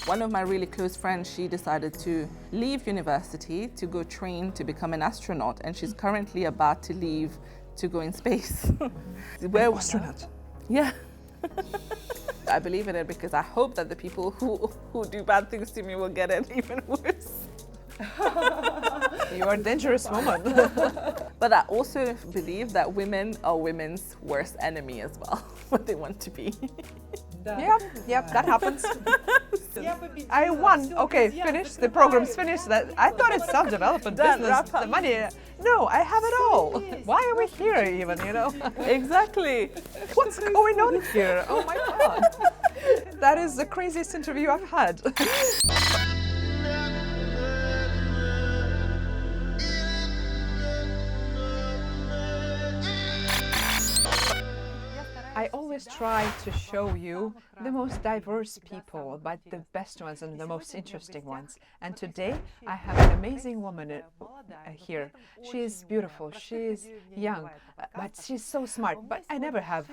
One of my really close friends, she decided to leave university to go train to become an astronaut, and she's currently about to leave to go in space. An astronaut? Yeah. I believe in it because I hope that the people who do bad things to me will get it even worse. You are a dangerous woman. But I also believe that women are women's worst enemy as well, what they want to be. Yeah, that happens. I won. Okay, finished. The program's finished. I thought it's self-development, Done, business, wrap up. the money. No, I have it all. Why are we here even, Exactly. What's going on here? Oh my God. That is the craziest interview I've had. I always try to show you the most diverse people, but the best ones and the most interesting ones. And today I have an amazing woman here. She is beautiful, she is young, but she's so smart. But I never have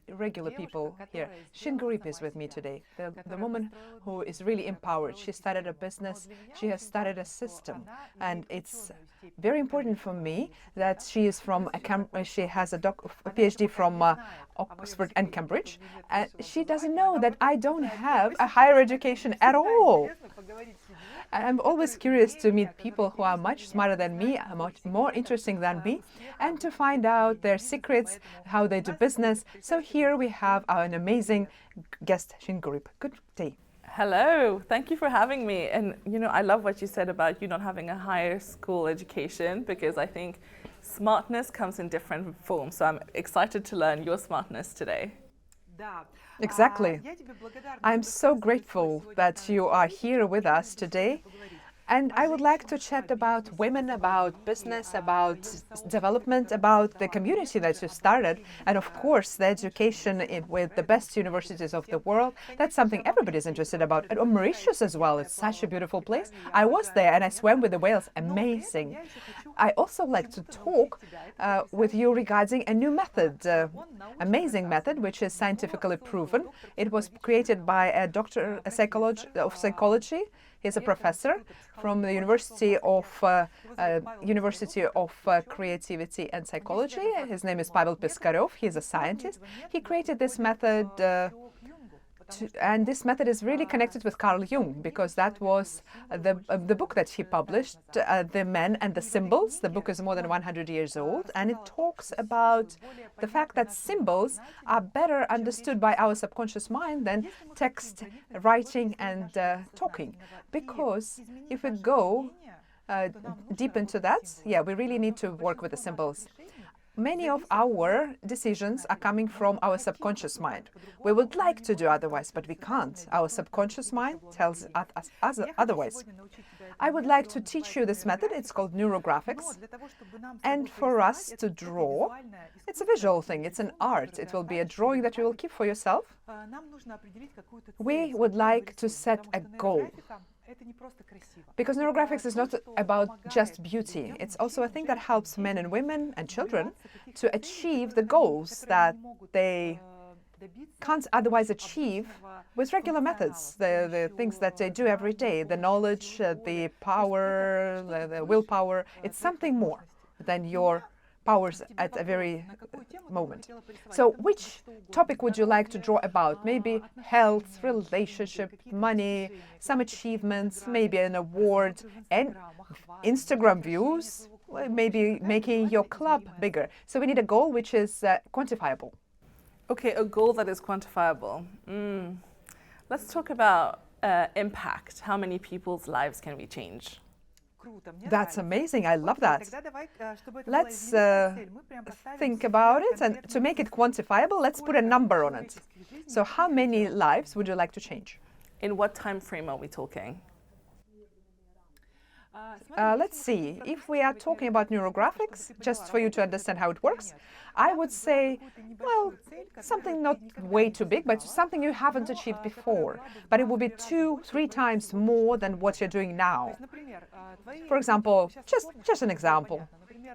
regular people here. Sheen Gurrib is with me today, the woman who is really empowered. She started a business, she has started a system, and it's very important for me that she is from she has a PhD from Oxford and Cambridge. She doesn't know that I don't have a higher education at all. I'm always curious to meet people who are much smarter than me, much more interesting than me, and to find out their secrets, how they do business. So here we have an amazing guest, Sheen Gurrib. Good day. Hello, thank you for having me. And I love what you said about you not having a higher school education, because I think smartness comes in different forms. So I'm excited to learn your smartness today. Exactly. I'm so grateful that you are here with us today. And I would like to chat about women, about business, about development, about the community that you started, and of course the education with the best universities of the world. That's something everybody's interested about. And Mauritius as well, it's such a beautiful place. I was there and I swam with the whales, amazing. I also like to talk with you regarding a new method, amazing method, which is scientifically proven. It was created by a doctor of psychology. He's a professor from the University of Creativity and Psychology. His name is Pavel Piskarov. He's a scientist. He created this method, and this method is really connected with Carl Jung, because that was the book that he published, The Men and the Symbols. The book is more than 100 years old, and it talks about the fact that symbols are better understood by our subconscious mind than text, writing, and talking. Because if we go deep into that, we really need to work with the symbols. Many of our decisions are coming from our subconscious mind. We would like to do otherwise, but we can't. Our subconscious mind tells us otherwise. I would like to teach you this method. It's called Neurographics. And for us to draw, it's a visual thing. It's an art. It will be a drawing that you will keep for yourself. We would like to set a goal. Because neurographics is not about just beauty. It's also a thing that helps men and women and children to achieve the goals that they can't otherwise achieve with regular methods, the things that they do every day, the knowledge, the power, the willpower. It's something more than your powers at a very moment. So which topic would you like to draw about? Maybe health, relationship, money, some achievements, maybe an award, and Instagram views, maybe making your club bigger. So we need a goal which is quantifiable. Okay, a goal that is quantifiable. Let's talk about impact. How many people's lives can we change? That's amazing. I love that. Let's think about it, and to make it quantifiable, let's put a number on it. So how many lives would you like to change? In what time frame are we talking? Let's see. If we are talking about neurographics, just for you to understand how it works, I would say, well, something not way too big, but something you haven't achieved before. But it will be 2-3 times more than what you're doing now. For example, just an example.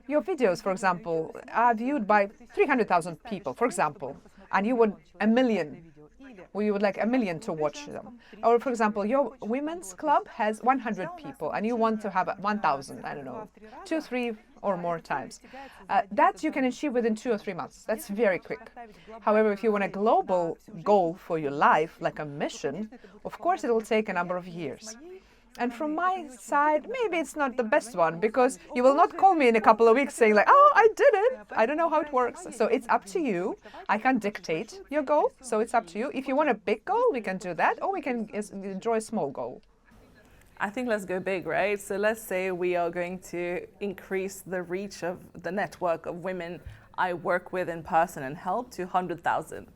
Your videos, for example, are viewed by 300,000 people, for example, and you want 1 million or you would like 1 million to watch them. Or for example, your women's club has 100 people and you want to have 1,000, I don't know, 2, 3 or more times. That you can achieve within 2 or 3 months. That's very quick. However, if you want a global goal for your life, like a mission, of course it will take a number of years. And from my side, maybe it's not the best one, because you will not call me in a couple of weeks saying like, oh, I did it. I don't know how it works. So it's up to you. I can't dictate your goal. So it's up to you. If you want a big goal, we can do that, or we can enjoy a small goal. I think let's go big, right? So let's say we are going to increase the reach of the network of women I work with in person and help to 100,000.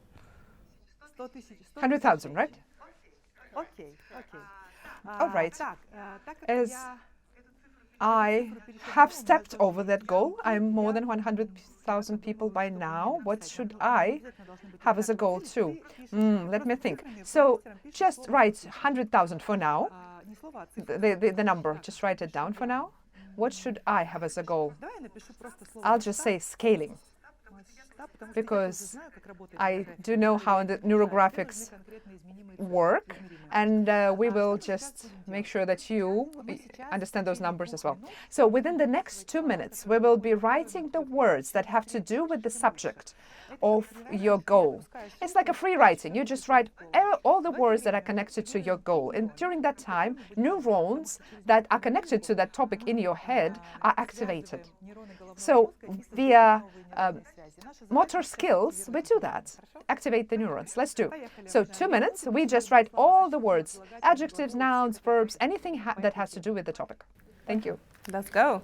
100,000, right? Okay. All right. As I have stepped over that goal, I'm more than 100,000 people by now. What should I have as a goal too? Let me think. So just write 100,000 for now. The number, just write it down for now. What should I have as a goal? I'll just say scaling, because I do know how the neurographics work, and we will just make sure that you understand those numbers as well. So within the next 2 minutes, we will be writing the words that have to do with the subject of your goal. It's like a free writing. You just write all the words that are connected to your goal. And during that time, neurons that are connected to that topic in your head are activated. So via motor skills, we do that. Activate the neurons. Let's do. So 2 minutes, we just write all the words, adjectives, nouns, verbs, anything that has to do with the topic. Thank you. Let's go.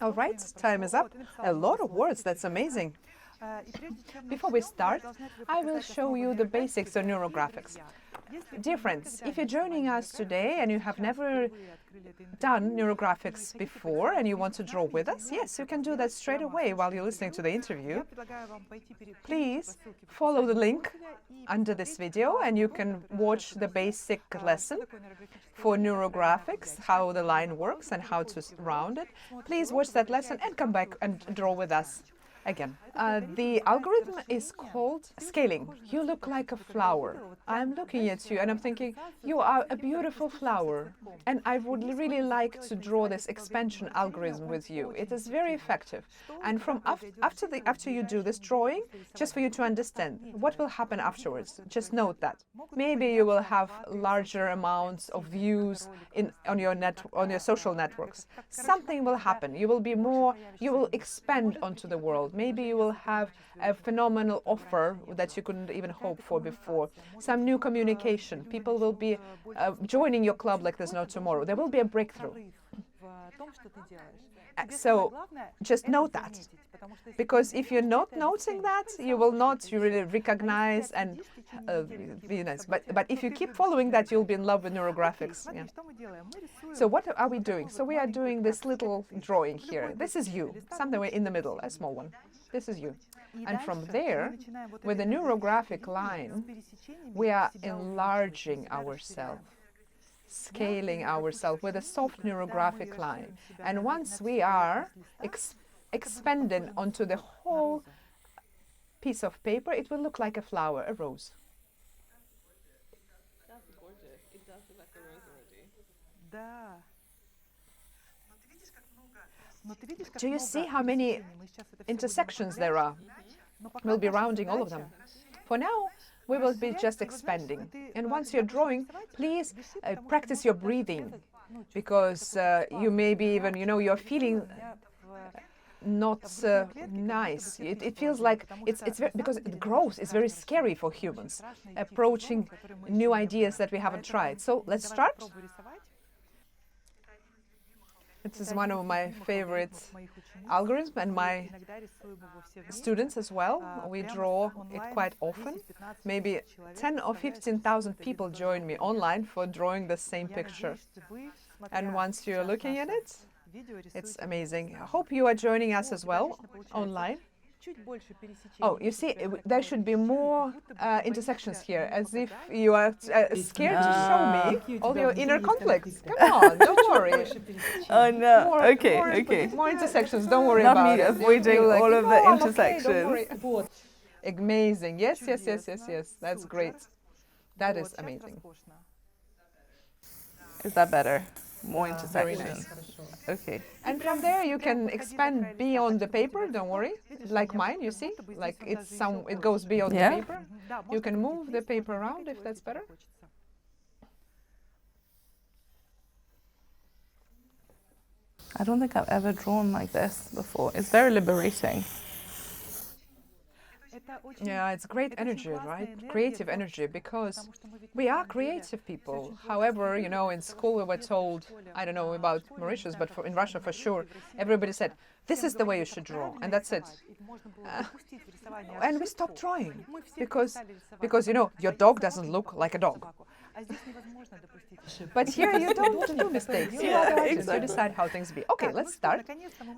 All right, time is up. A lot of words, that's amazing. Before we start, I will show you the basics of neurographics. Dear friends, if you're joining us today and you have never done neurographics before and you want to draw with us, yes, you can do that straight away while you're listening to the interview. Please follow the link under this video and you can watch the basic lesson for neurographics, how the line works and how to round it. Please watch that lesson and come back and draw with us again. The algorithm is called scaling. You look like a flower. I'm looking at you and I'm thinking, you are a beautiful flower. And I would really like to draw this expansion algorithm with you. It is very effective. And from after you do this drawing, just for you to understand what will happen afterwards, just note that. Maybe you will have larger amounts of views on your social networks. Something will happen. You will expand onto the world. field. Maybe you will have a phenomenal offer that you couldn't even hope for before. Some new communication. People will be joining your club like there's no tomorrow. There will be a breakthrough. So just note that, because if you're not noting that, you will not really recognize and be nice. But if you keep following that, you'll be in love with neurographics. Yeah. So what are we doing? So we are doing this little drawing here. This is you, somewhere in the middle, a small one. This is you. And from there, with the neurographic line, we are enlarging ourselves, scaling ourselves with a soft neurographic line. And once we are expanding onto the whole piece of paper, it will look like a flower, a rose. That's gorgeous. It does look like a rose already. Do you see how many intersections there are? We'll be rounding all of them. For now, we will be just expanding. And once you're drawing, please practice your breathing, because you may be even, you're feeling not nice. It feels like it's very, because growth is very scary for humans, approaching new ideas that we haven't tried. So let's start. This is one of my favorite algorithms, and my students as well. We draw it quite often. Maybe 10 or 15,000 people join me online for drawing the same picture. And once you're looking at it, it's amazing. I hope you are joining us as well online. Oh, you see, there should be more intersections here, as if you are scared to show me all your inner conflicts. Come on, don't worry. Oh no, More intersections, don't worry Not about me it. avoiding all of the intersections. Amazing, yes, that's great. That is amazing. Is that better? More Very intersections. nice. Okay. And from there you can expand beyond the paper, don't worry. Like mine, you see? Like it goes beyond the paper. You can move the paper around if that's better. I don't think I've ever drawn like this before. It's very liberating. Yeah, it's great energy, right? Creative energy, because we are creative people. However, in school we were told, I don't know about Mauritius, but in Russia for sure, everybody said, this is the way you should draw, and that's it. And we stopped drawing, because your dog doesn't look like a dog. But here you don't do mistakes. You are the artist. You decide how things be. Okay, let's start.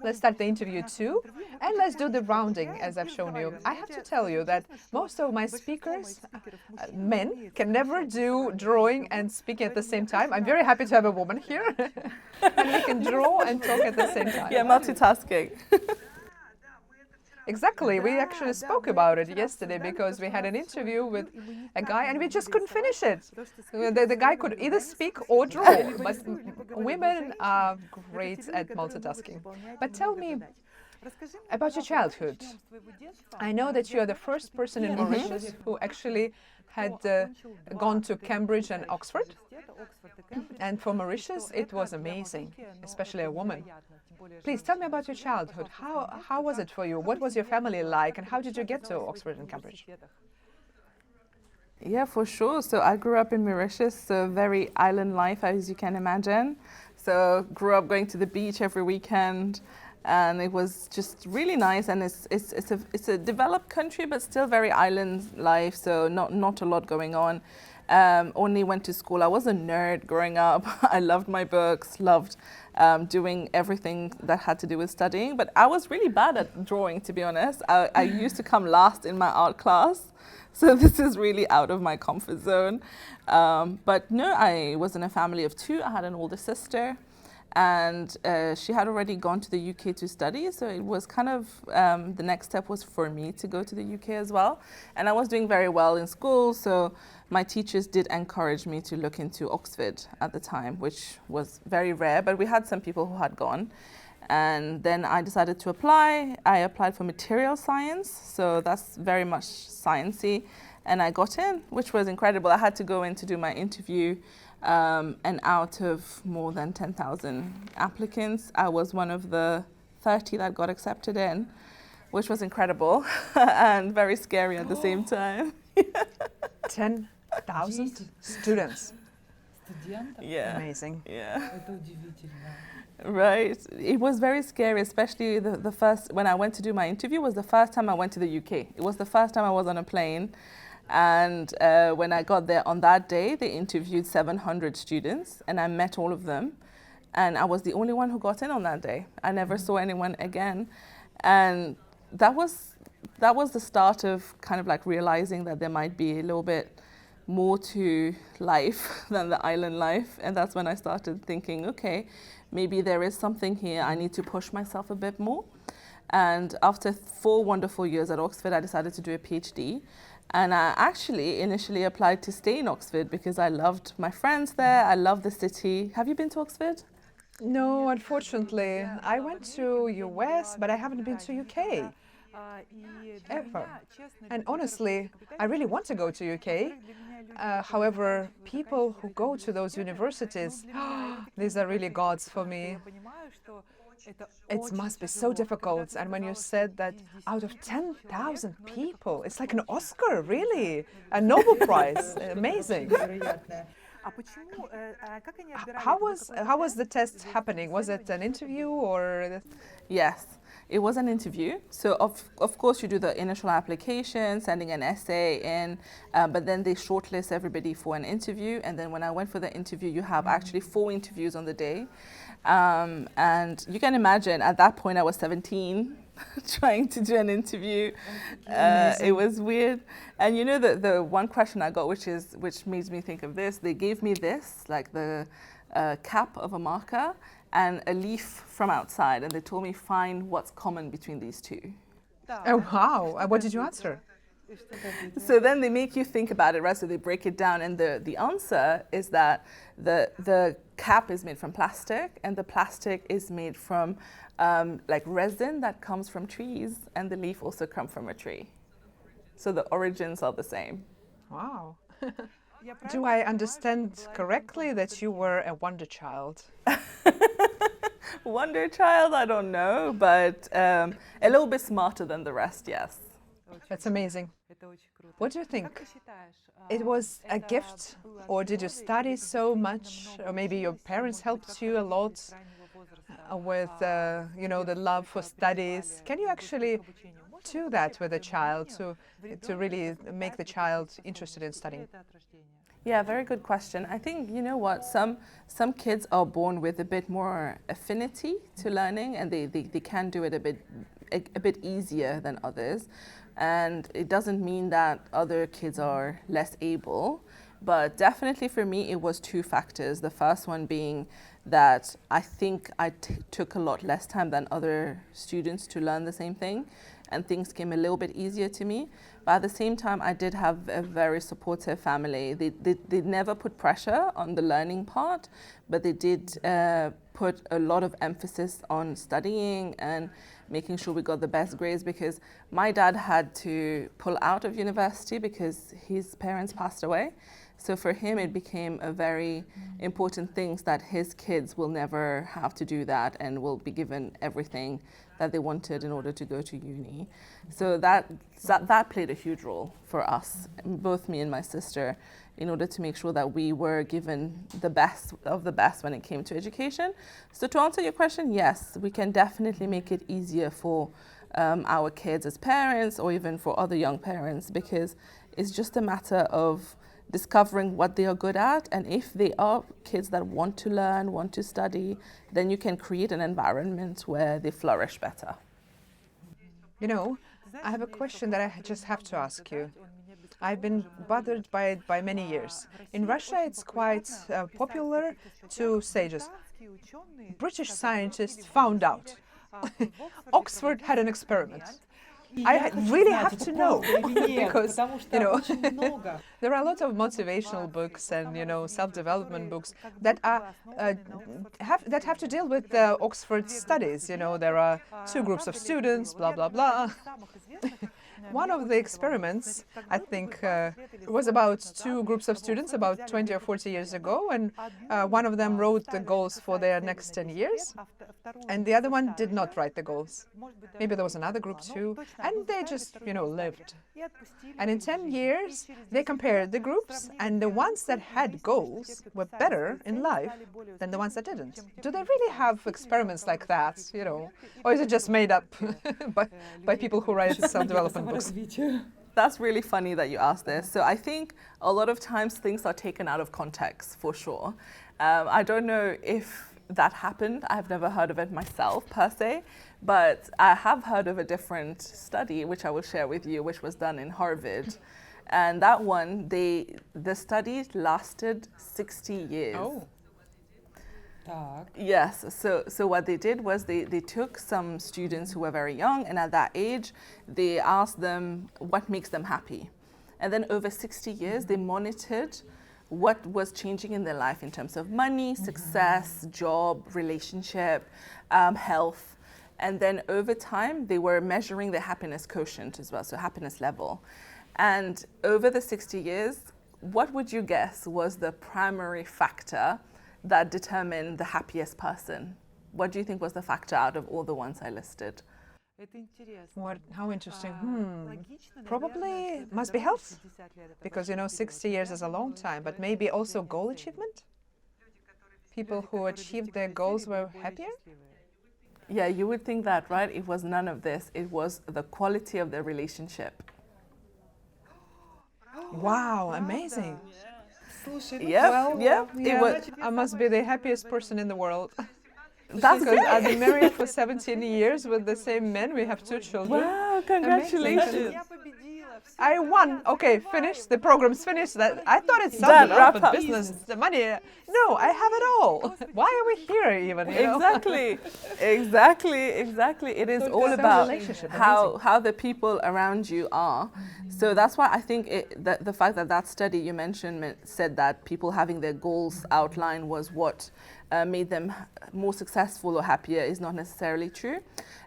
Let's start the interview too, and let's do the rounding as I've shown you. I have to tell you that most of my speakers, men, can never do drawing and speaking at the same time. I'm very happy to have a woman here, and we can draw and talk at the same time. Yeah, multitasking. Exactly. We actually spoke about it yesterday, because we had an interview with a guy and we just couldn't finish it. The guy could either speak or draw, but women are great at multitasking. But tell me about your childhood. I know that you are the first person in Mauritius who actually had gone to Cambridge and Oxford. And for Mauritius, it was amazing, especially a woman. Please tell me about your childhood. How was it for you? What was your family like, and how did you get to Oxford and Cambridge? Yeah, for sure. So I grew up in Mauritius, so very island life, as you can imagine. So grew up going to the beach every weekend, and it was just really nice. And it's a developed country, but still very island life. So not a lot going on. Only went to school. I was a nerd growing up. I loved my books, loved doing everything that had to do with studying. But I was really bad at drawing, to be honest. I used to come last in my art class. So this is really out of my comfort zone. But no, I was in a family of two. I had an older sister, and she had already gone to the UK to study. So it was kind of, the next step was for me to go to the UK as well. And I was doing very well in school. So my teachers did encourage me to look into Oxford at the time, which was very rare, but we had some people who had gone. And then I decided to apply. I applied for material science, so that's very much sciencey, and I got in, which was incredible. I had to go in to do my interview, and out of more than 10,000 applicants, I was one of the 30 that got accepted in, which was incredible and very scary at the same time. 10,000 students. Yeah. Amazing. Yeah. Right. It was very scary, especially the first, when I went to do my interview, was the first time I went to the UK. It was the first time I was on a plane. And when I got there on that day, they interviewed 700 students and I met all of them. And I was the only one who got in on that day. I never saw anyone again. And that was the start of kind of like realizing that there might be a little bit more to life than the island life. And that's when I started thinking, okay, maybe there is something here. I need to push myself a bit more. And after 4 wonderful years at Oxford, I decided to do a PhD. And I actually initially applied to stay in Oxford because I loved my friends there. I love the city. Have you been to Oxford? No, unfortunately. I went to US, but I haven't been to UK. Ever. And honestly, I really want to go to UK. However, people who go to those universities, these are really gods for me. It must be so difficult. And when you said that out of 10,000 people, it's like an Oscar, really, a Nobel Prize, amazing. How was the test happening? Was it an interview or? Yes, it was an interview. So of course you do the initial application, sending an essay in, but then they shortlist everybody for an interview. And then when I went for the interview, you have actually 4 interviews on the day. And you can imagine at that point I was 17 trying to do an interview. It was weird. And you know the one question I got which made me think of this, they gave me this, like the cap of a marker and a leaf from outside, and they told me find what's common between these two. Oh wow, what did you answer? So then they make you think about it, right? So they break it down, and the answer is that the cap is made from plastic, and the plastic is made from like resin that comes from trees, and the leaf also comes from a tree. So the origins are the same. Wow. Do I understand correctly that you were a wonder child? Wonder child, I don't know, but a little bit smarter than the rest, yes. That's amazing. What do you think? It was a gift, or did you study so much, or maybe your parents helped you a lot with, the love for studies? Can you actually do that with a child to really make the child interested in studying? Yeah, very good question. I think, you know what, some kids are born with a bit more affinity to learning, and they can do it a bit easier than others. And it doesn't mean that other kids are less able, but definitely for me it was 2 factors. The first one being that I think I took a lot less time than other students to learn the same thing, and things came a little bit easier to me. But at the same time, I did have a very supportive family. They never put pressure on the learning part, but they did put a lot of emphasis on studying and making sure we got the best grades, because my dad had to pull out of university because his parents passed away. So for him, it became a very important thing that his kids will never have to do that and will be given everything that they wanted in order to go to uni. So that played a huge role for us, both me and my sister, in order to make sure that we were given the best of the best when it came to education. So to answer your question, yes, we can definitely make it easier for our kids as parents, or even for other young parents, because it's just a matter of discovering what they are good at, and if they are kids that want to learn, want to study, then you can create an environment where they flourish better. You know, I have a question that I just have to ask you. I've been bothered by it by many years. In Russia, it's quite popular to say just, British scientists found out. Oxford had an experiment. I really have to know, because, there are a lot of motivational books and, self-development books that have to deal with the Oxford studies. There are 2 groups of students, blah, blah, blah. One of the experiments, I think, was about 2 groups of students about 20 or 40 years ago, and one of them wrote the goals for their next 10 years. And the other one did not write the goals. Maybe there was another group too, and they just, lived. And in 10 years, they compared the groups, and the ones that had goals were better in life than the ones that didn't. Do they really have experiments like that, or is it just made up by people who write self-development books? That's really funny that you asked this. So I think a lot of times things are taken out of context, for sure. I don't know if that happened. I've never heard of it myself, per se, but I have heard of a different study, which I will share with you, which was done in Harvard. And that one, the study lasted 60 years. Oh. Yes, so what they did was they took some students who were very young, and at that age, they asked them what makes them happy. And then over 60 years, they monitored what was changing in their life in terms of money, success, job, relationship, health. And then over time, they were measuring the happiness quotient as well, so happiness level. And over the 60 years, what would you guess was the primary factor that determined the happiest person? What do you think was the factor out of all the ones I listed? How interesting. Probably must be health, because 60 years is a long time, but maybe also goal achievement? People who achieved their goals were happier? Yeah, you would think that, right? It was none of this. It was the quality of their relationship. Wow, amazing. Yeah. I must be the happiest person in the world. That's because great. I've been married for 17 years with the same men. We have 2 children. Wow, congratulations. I won. Okay, finished. The program's finished. I thought it sounded Wrap up up. business, the money. No, I have it all. Why are we here even? Exactly. It is all about how the people around you are. So that's why I think the fact that study you mentioned said that people having their goals outlined was what made them more successful or happier is not necessarily true.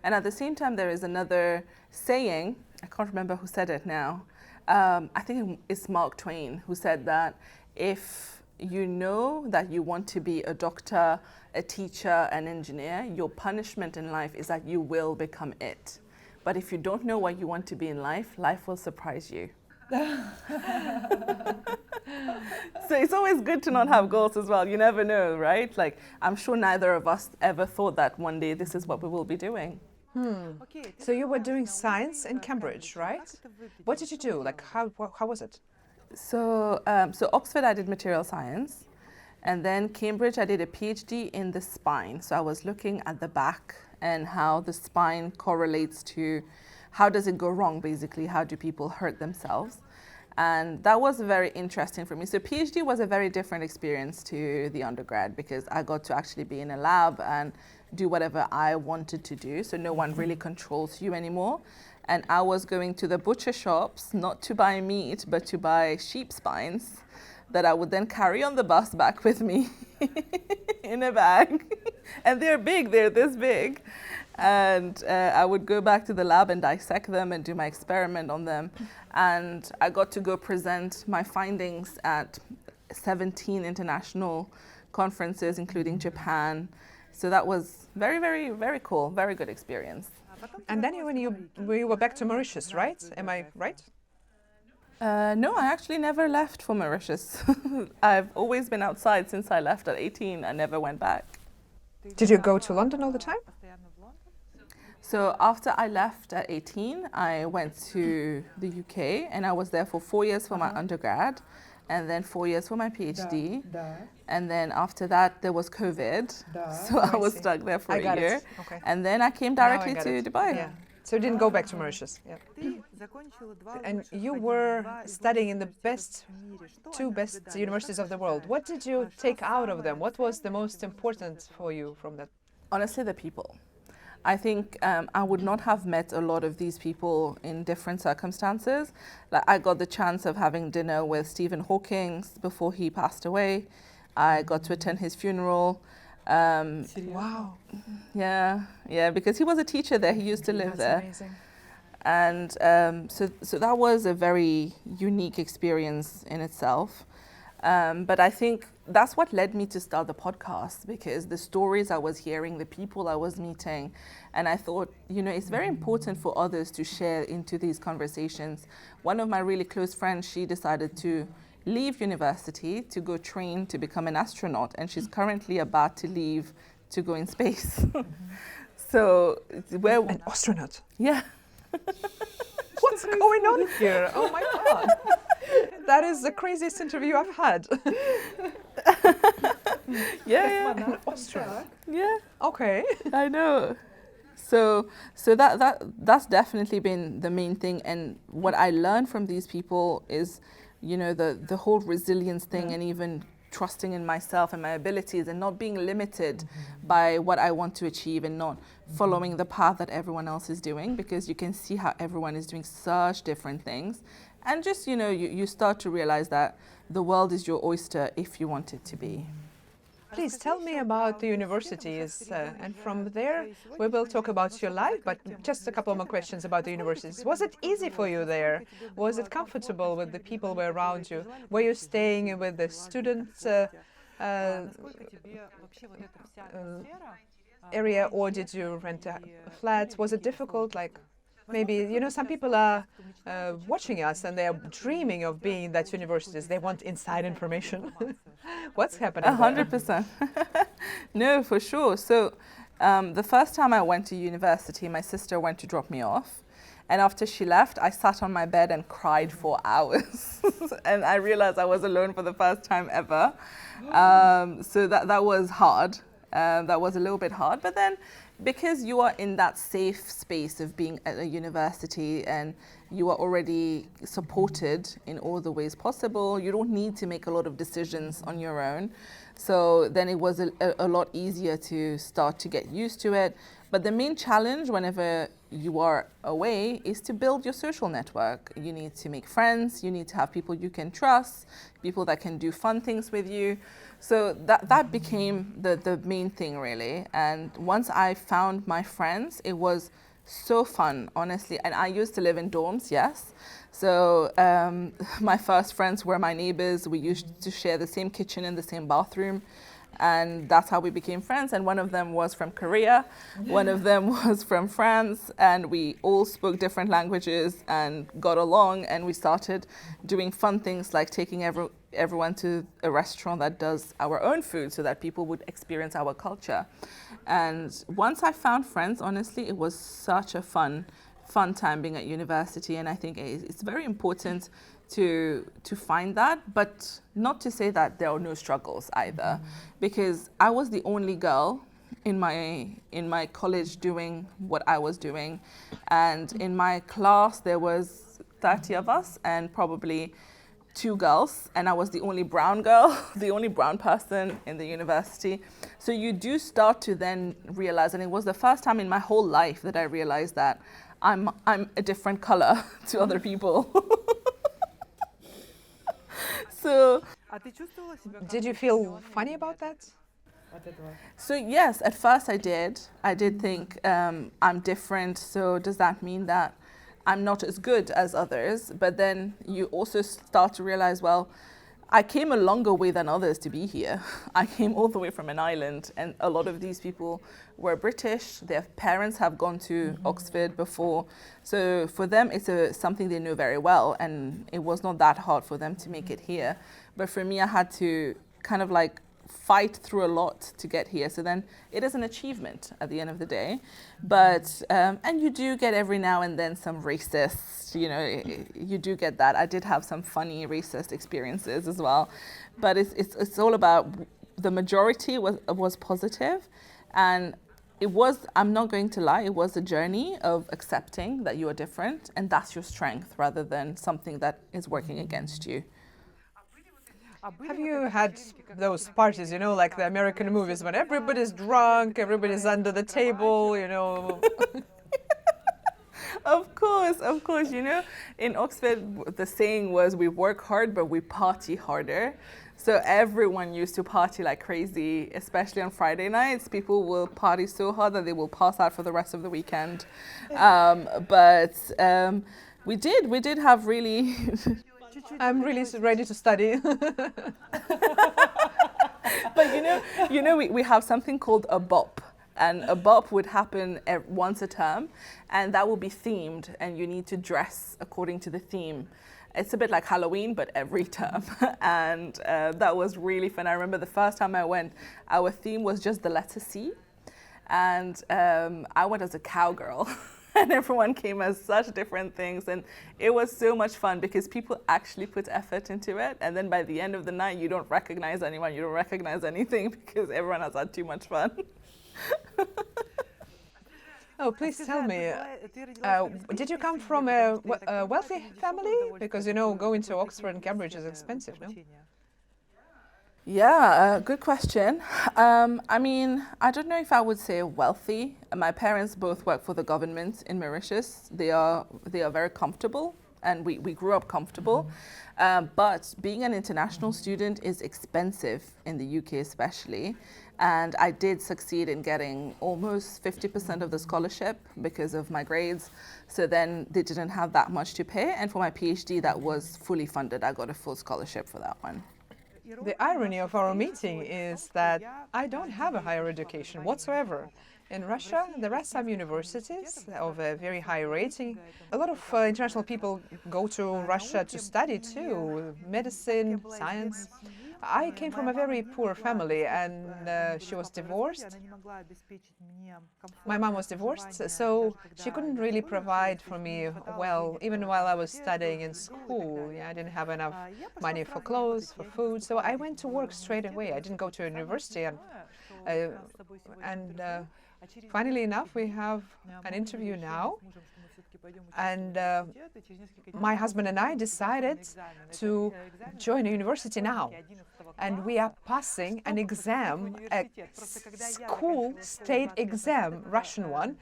And at the same time, there is another saying, I can't remember who said it now. I think it's Mark Twain who said that if you know that you want to be a doctor, a teacher, an engineer, your punishment in life is that you will become it. But if you don't know what you want to be in life, life will surprise you. So it's always good to not have goals as well. You never know, right? Like, I'm sure neither of us ever thought that one day this is what we will be doing. So you were doing science in Cambridge, right? What did you do? Like, how was it? So Oxford, I did material science. And then Cambridge, I did a PhD in the spine. So I was looking at the back and how the spine correlates to how does it go wrong, basically. How do people hurt themselves? And that was very interesting for me. So PhD was a very different experience to the undergrad because I got to actually be in a lab and do whatever I wanted to do. So no one really controls you anymore. And I was going to the butcher shops, not to buy meat, but to buy sheep spines that I would then carry on the bus back with me in a bag. And they're big, they're this big. And I would go back to the lab and dissect them and do my experiment on them. And I got to go present my findings at 17 international conferences, including Japan. So that was very, very, very cool, very good experience. And then when you were back to Mauritius, right? Am I right? No, I actually never left for Mauritius. I've always been outside since I left at 18. I never went back. Did you go to London all the time? So after I left at 18, I went to the UK and I was there for 4 years for my undergrad and then 4 years for my PhD. And then after that, there was COVID. So I was stuck there for a year. Okay. And then I came directly to Dubai. Yeah. So you didn't go back to Mauritius. Yeah. And you were studying in the two best universities of the world. What did you take out of them? What was the most important for you from that? Honestly, the people. I think I would not have met a lot of these people in different circumstances. Like I got the chance of having dinner with Stephen Hawking before he passed away. I got to attend his funeral. Wow. Yeah, because he was a teacher there. He used to live there. Amazing. And so that was a very unique experience in itself. But I think that's what led me to start the podcast, because the stories I was hearing, the people I was meeting, and I thought, it's very important for others to share into these conversations. One of my really close friends, she decided to leave university to go train to become an astronaut, and she's currently about to leave to go in space. So where An astronaut? Yeah. What's going on here? Oh my God. That is the craziest interview I've had. Yeah. An astronaut? Yeah. Okay. I know. So that's definitely been the main thing. And what I learned from these people is, the whole resilience thing, and even trusting in myself and my abilities, and not being limited by what I want to achieve, and not following the path that everyone else is doing, because you can see how everyone is doing such different things. And just, you start to realize that the world is your oyster if you want it to be. Please tell me about the universities, and from there we will talk about your life, but just a couple more questions about the universities. Was it easy for you there? Was it comfortable with the people who were around you? Were you staying with the students area, or did you rent a flat? Was it difficult? Like, maybe, some people are watching us and they are dreaming of being in that universities. They want inside information. What's happening? 100%. No, for sure. So the first time I went to university, my sister went to drop me off. And after she left, I sat on my bed and cried for hours. And I realized I was alone for the first time ever. So that was hard. That was a little bit hard. But then, because you are in that safe space of being at a university and you are already supported in all the ways possible, you don't need to make a lot of decisions on your own. So then it was a lot easier to start to get used to it. But the main challenge whenever you are away is to build your social network. You need to make friends, you need to have people you can trust, people that can do fun things with you. So that became the main thing, really. And once I found my friends, it was so fun, honestly. And I used to live in dorms, yes. So my first friends were my neighbors. We used to share the same kitchen and the same bathroom. And that's how we became friends. And one of them was from Korea, one of them was from France, and we all spoke different languages and got along. And we started doing fun things like taking everyone to a restaurant that does our own food so that people would experience our culture. And once I found friends, honestly, it was such a fun time being at university. And I think it's very important to find that, but not to say that there are no struggles either, because I was the only girl in my college doing what I was doing, and in my class there was 30 of us and probably 2 girls, and I was the only brown girl, the only brown person in the university. So you do start to then realize, and it was the first time in my whole life that I realized that I'm a different color to other people. So, did you feel funny about that? So yes, at first I did. I did think I'm different, so does that mean that I'm not as good as others? But then you also start to realize, well, I came a longer way than others to be here. I came all the way from an island, and a lot of these people were British. Their parents have gone to Oxford before. So for them, it's something they know very well, and it was not that hard for them to make it here. But for me, I had to kind of like fight through a lot to get here. So then it is an achievement at the end of the day. But, and you do get every now and then some racist, you do get that. I did have some funny racist experiences as well. But it's all about, the majority was positive. And it was, I'm not going to lie, it was a journey of accepting that you are different. And that's your strength rather than something that is working against you. Have you had those parties, like the American movies, when everybody's drunk, everybody's under the table, Of course. In Oxford, the saying was, we work hard, but we party harder. So everyone used to party like crazy, especially on Friday nights. People will party so hard that they will pass out for the rest of the weekend. We did have really... I'm really ready to study. But we have something called a bop. And a bop would happen once a term, and that will be themed, and you need to dress according to the theme. It's a bit like Halloween, but every term. And that was really fun. I remember the first time I went, our theme was just the letter C. And I went as a cowgirl. And everyone came as such different things. And it was so much fun because people actually put effort into it. And then by the end of the night, you don't recognize anyone. You don't recognize anything because everyone has had too much fun. Oh, please tell me, did you come from a wealthy family? Because, going to Oxford and Cambridge is expensive, no? Yeah, good question. I mean, I don't know if I would say wealthy. My parents both work for the government in Mauritius. They are very comfortable, and we grew up comfortable. But being an international student is expensive in the UK especially. And I did succeed in getting almost 50% of the scholarship because of my grades. So then they didn't have that much to pay. And for my PhD, that was fully funded. I got a full scholarship for that one. The irony of our meeting is that I don't have a higher education whatsoever. In Russia, there are some universities of a very high rating. A lot of international people go to Russia to study too, medicine, science. I came from a very poor family, and she was divorced. My mom was divorced, so she couldn't really provide for me well, even while I was studying in school. Yeah, I didn't have enough money for clothes, for food, so I went to work straight away. I didn't go to university, and funnily enough, we have an interview now. And my husband and I decided to join a university now. And we are passing an exam, a school state exam, Russian one.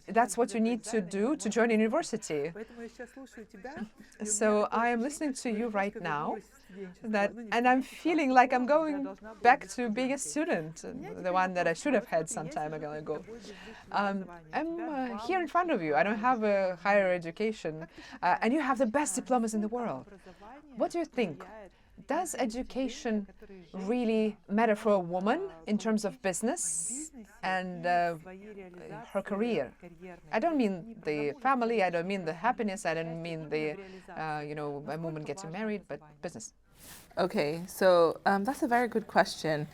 That's what you need to do to join a university. So I am listening to you right now. And I'm feeling like I'm going back to being a student, the one that I should have had some time ago. I'm here in front of you. I don't have a higher education, and you have the best diplomas in the world. What do you think? Does education really matter for a woman in terms of business and her career? I don't mean the family, I don't mean the happiness, I don't mean the, a woman getting married, but business. Okay, so that's a very good question.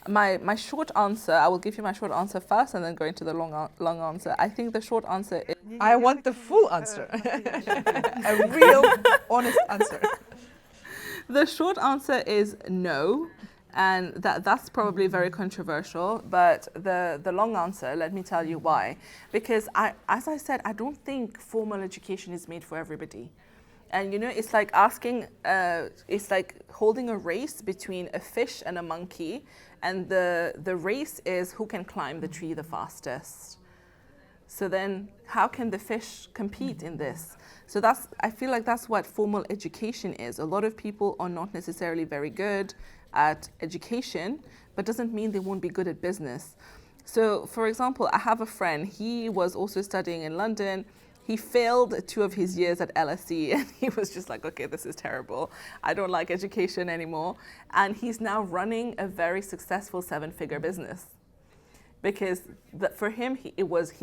My short answer, I will give you my short answer first and then go into the long answer. I think the short answer is... I want the full answer. A real, honest answer. The short answer is no, and that's probably very controversial, but the long answer, let me tell you why. Because as I said, I don't think formal education is made for everybody. And it's like it's like holding a race between a fish and a monkey, and the race is who can climb the tree the fastest. So then how can the fish compete in this? So I feel like that's what formal education is. A lot of people are not necessarily very good at education, but doesn't mean they won't be good at business. So for example, I have a friend, he was also studying in London. He failed 2 of his years at LSE and he was just like, okay, this is terrible. I don't like education anymore. And he's now running a very successful 7-figure business. Because for him, he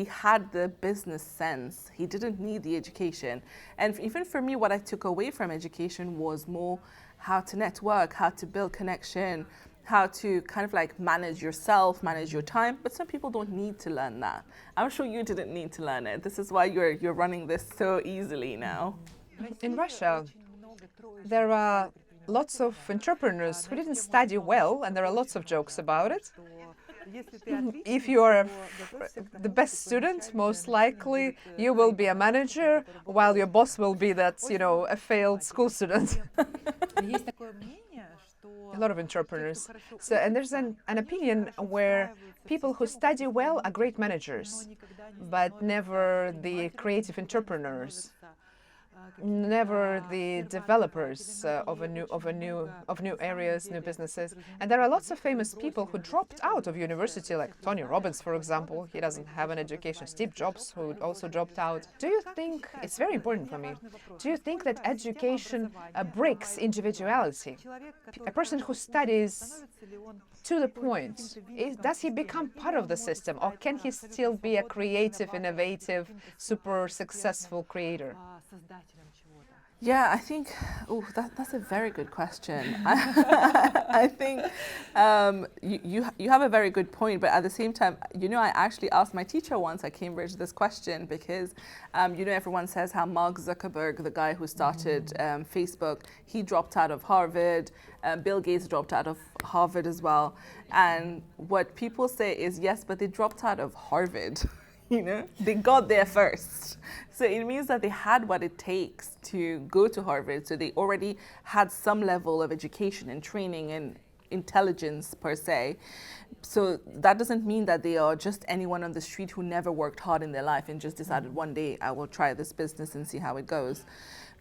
had the business sense. He didn't need the education. And even for me, what I took away from education was more how to network, how to build connection, how to kind of like manage yourself, manage your time. But some people don't need to learn that. I'm sure you didn't need to learn it. This is why you're running this so easily now. In Russia, there are lots of entrepreneurs who didn't study well, and there are lots of jokes about it. If you are the best student, most likely you will be a manager, while your boss will be that, a failed school student. A lot of entrepreneurs. So, and there's an opinion where people who study well are great managers, but never the creative entrepreneurs. never the developers of new areas, new businesses. And there are lots of famous people who dropped out of university, like Tony Robbins, for example. He doesn't have an education. Steve Jobs, who also dropped out. Do you think, it's very important for me, do you think that education breaks individuality? A person who studies to the point, does he become part of the system, or can he still be a creative, innovative, super successful creator? Yeah, I think, that's a very good question. I think you have a very good point, but at the same time, I actually asked my teacher once at Cambridge this question because, everyone says how Mark Zuckerberg, the guy who started Facebook, he dropped out of Harvard, Bill Gates dropped out of Harvard as well. And what people say is, yes, but they dropped out of Harvard. They got there first. So it means that they had what it takes to go to Harvard. So they already had some level of education and training and intelligence per se. So that doesn't mean that they are just anyone on the street who never worked hard in their life and just decided one day I will try this business and see how it goes.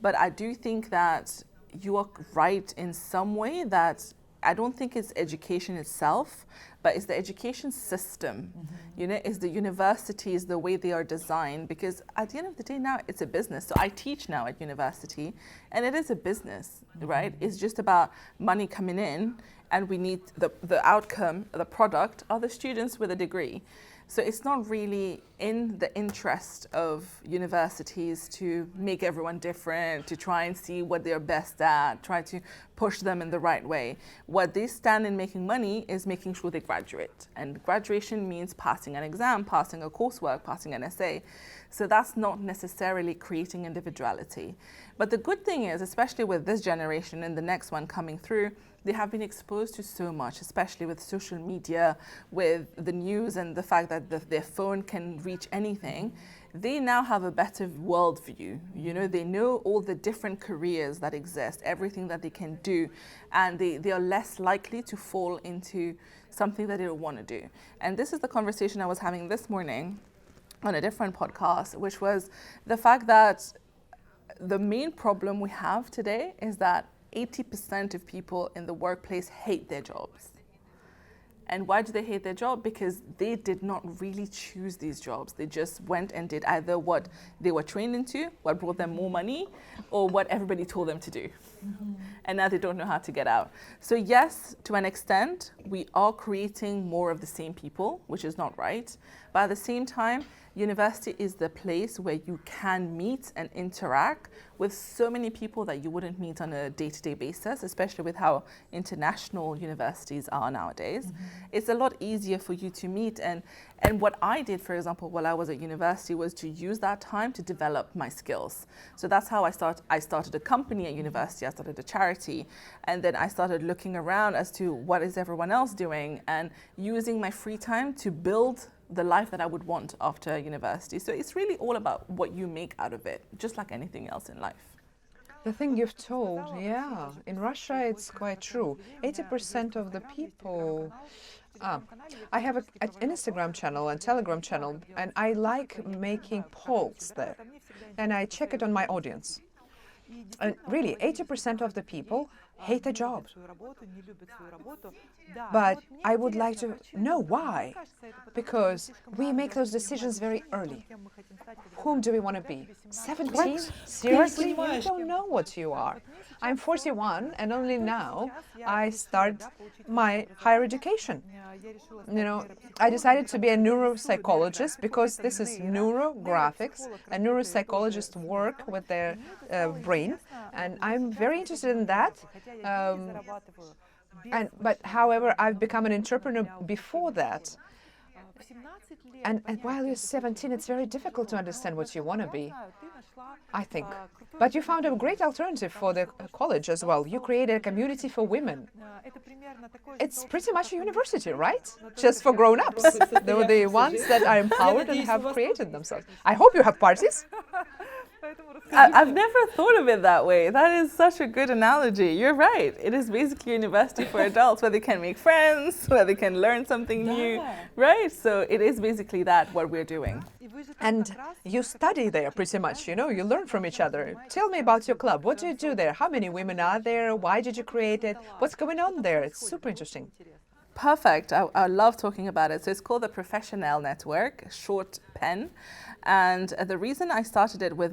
But I do think that you are right in some way that I don't think it's education itself, but it's the education system. It's the universities, the way they are designed, because at the end of the day now it's a business. So I teach now at university and it is a business, right? It's just about money coming in and we need the outcome, the product are the students with a degree. So it's not really in the interest of universities to make everyone different, to try and see what they're best at, try to push them in the right way. What they stand in making money is making sure they graduate. And graduation means passing an exam, passing a coursework, passing an essay. So that's not necessarily creating individuality. But the good thing is, especially with this generation and the next one coming through, they have been exposed to so much, especially with social media, with the news and the fact that their phone can reach anything. They now have a better worldview. They know all the different careers that exist, everything that they can do, and they are less likely to fall into something that they don't want to do. And this is the conversation I was having this morning on a different podcast, which was the fact that the main problem we have today is that 80% of people in the workplace hate their jobs. And why do they hate their job? Because they did not really choose these jobs. They just went and did either what they were trained into, what brought them more money, or what everybody told them to do. And now they don't know how to get out. So yes, to an extent, we are creating more of the same people, which is not right. But at the same time, university is the place where you can meet and interact with so many people that you wouldn't meet on a day-to-day basis, especially with how international universities are nowadays. It's a lot easier for you to meet. And what I did, for example, while I was at university was to use that time to develop my skills. So that's how I started a company at university. I started a charity. And then I started looking around as to what is everyone else doing and using my free time to build the life that I would want after university. So it's really all about what you make out of it, just like anything else in life. The thing you've told, yeah, in Russia it's quite true. 80% of the people... I have an Instagram channel and Telegram channel, and I like making polls there. And I check it on my audience. And really, 80% of the people hate their job. But I would like to know why. Because we make those decisions very early. Whom do we want to be? 17? Seriously? You don't know what you are. I'm 41 and only now I start my higher education. I decided to be a neuropsychologist because this is neurographics. A neuropsychologist work with their brain, and I'm very interested in that. But however, I've become an entrepreneur before that. And while you're 17, it's very difficult to understand what you want to be, I think. But you found a great alternative for the college as well. You created a community for women. It's pretty much a university, right? Just for grown-ups. They were the ones that are empowered and have created themselves. I hope you have parties. I've never thought of it that way. That is such a good analogy. You're right. It is basically a university for adults where they can make friends, where they can learn something new, right? So it is basically that what we're doing. And you study there pretty much, you know, you learn from each other. Tell me about your club. What do you do there? How many women are there? Why did you create it? What's going on there? It's super interesting. Perfect. I love talking about it. So it's called the Professional Network, short PEN. And the reason I started it with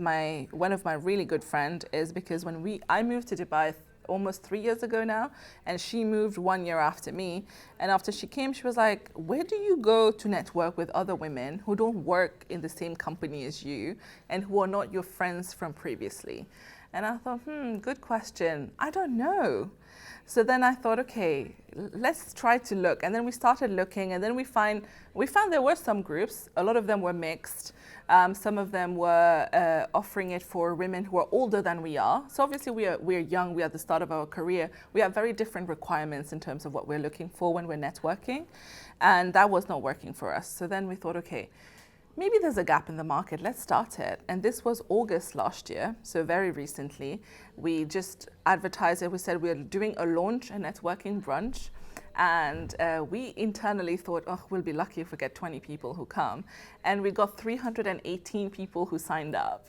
one of my really good friend is because when I moved to Dubai almost 3 years ago now, and she moved 1 year after me. And after she came, she was like, where do you go to network with other women who don't work in the same company as you and who are not your friends from previously? And I thought, good question. I don't know. So then I thought, okay, let's try to look. And then we started looking, and then we found there were some groups. A lot of them were mixed. Some of them were offering it for women who are older than we are. So obviously we're young, we're at the start of our career. We have very different requirements in terms of what we're looking for when we're networking. And that was not working for us. So then we thought, okay, maybe there's a gap in the market, let's start it. And this was August last year, so very recently. We just advertised it, we said we're doing a launch, a networking brunch. And we internally thought, oh, we'll be lucky if we get 20 people who come. And we got 318 people who signed up.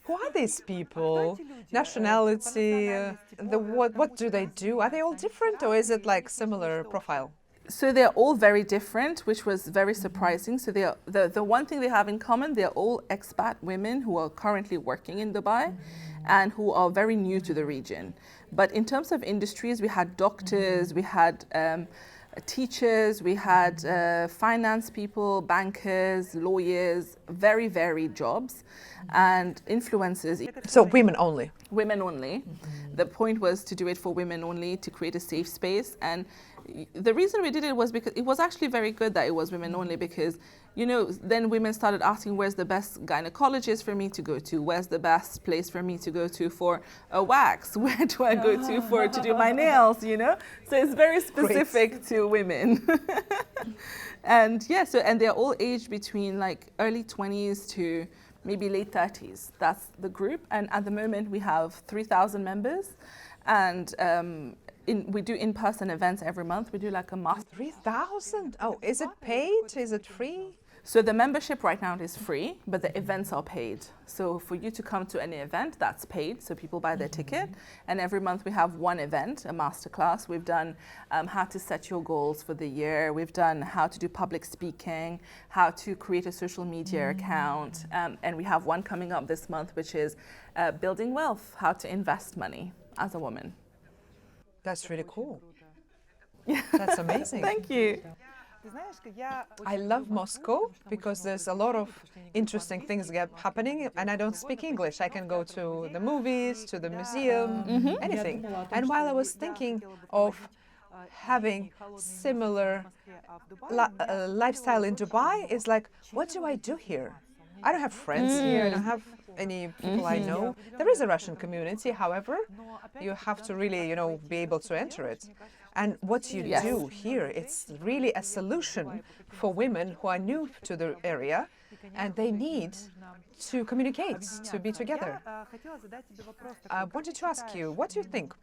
Who are these people? Nationality, what do they do? Are they all different, or is it like similar profile? So they're all very different, which was very surprising. So the one thing they have in common, they're all expat women who are currently working in Dubai and who are very new to the region. But in terms of industries, we had doctors, we had teachers, we had finance people, bankers, lawyers, very varied jobs, and influencers. So women only? Women only. The point was to do it for women only, to create a safe space. And the reason we did it was because it was actually very good that it was women only, because, you know, then women started asking, where's the best gynecologist for me to go to? Where's the best place for me to go to for a wax? Where do I go to do my nails, you know? So it's very specific to women. And yeah, and they're all aged between like early 20s to maybe late 30s. That's the group. And at the moment we have 3,000 members. And we do in-person events every month. We do like a master. 3,000? Oh, is it paid? Is it free? So the membership right now is free, but the events are paid. So for you to come to any event, that's paid. So people buy their ticket. And every month we have one event, a masterclass. We've done how to set your goals for the year. We've done how to do public speaking, how to create a social media account. And we have one coming up this month, which is building wealth, how to invest money as a woman. That's really cool. That's amazing. Thank you. I love Moscow because there's a lot of interesting things happening, and I don't speak English. I can go to the movies, to the museum, anything. And while I was thinking of having similar lifestyle in Dubai, it's like, what do I do here? I don't have friends here, I don't have any people I know. There is a Russian community, however, you have to really, you know, be able to enter it. And what you do here, it's really a solution for women who are new to the area, and they need to communicate, to be together. I wanted to ask you, what do you think?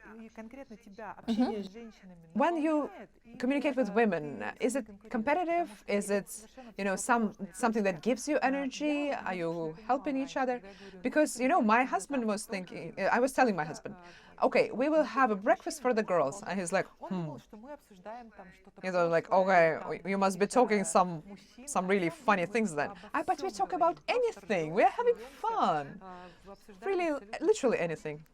When you communicate with women, is it competitive? Is it, you know, something that gives you energy? Are you helping each other? Because, you know, my husband was thinking, I was telling my husband, okay, we will have a breakfast for the girls. And he's like, You know, like, okay, you must be talking some really funny things then. But we talk about anything. We're having fun. Really, literally anything.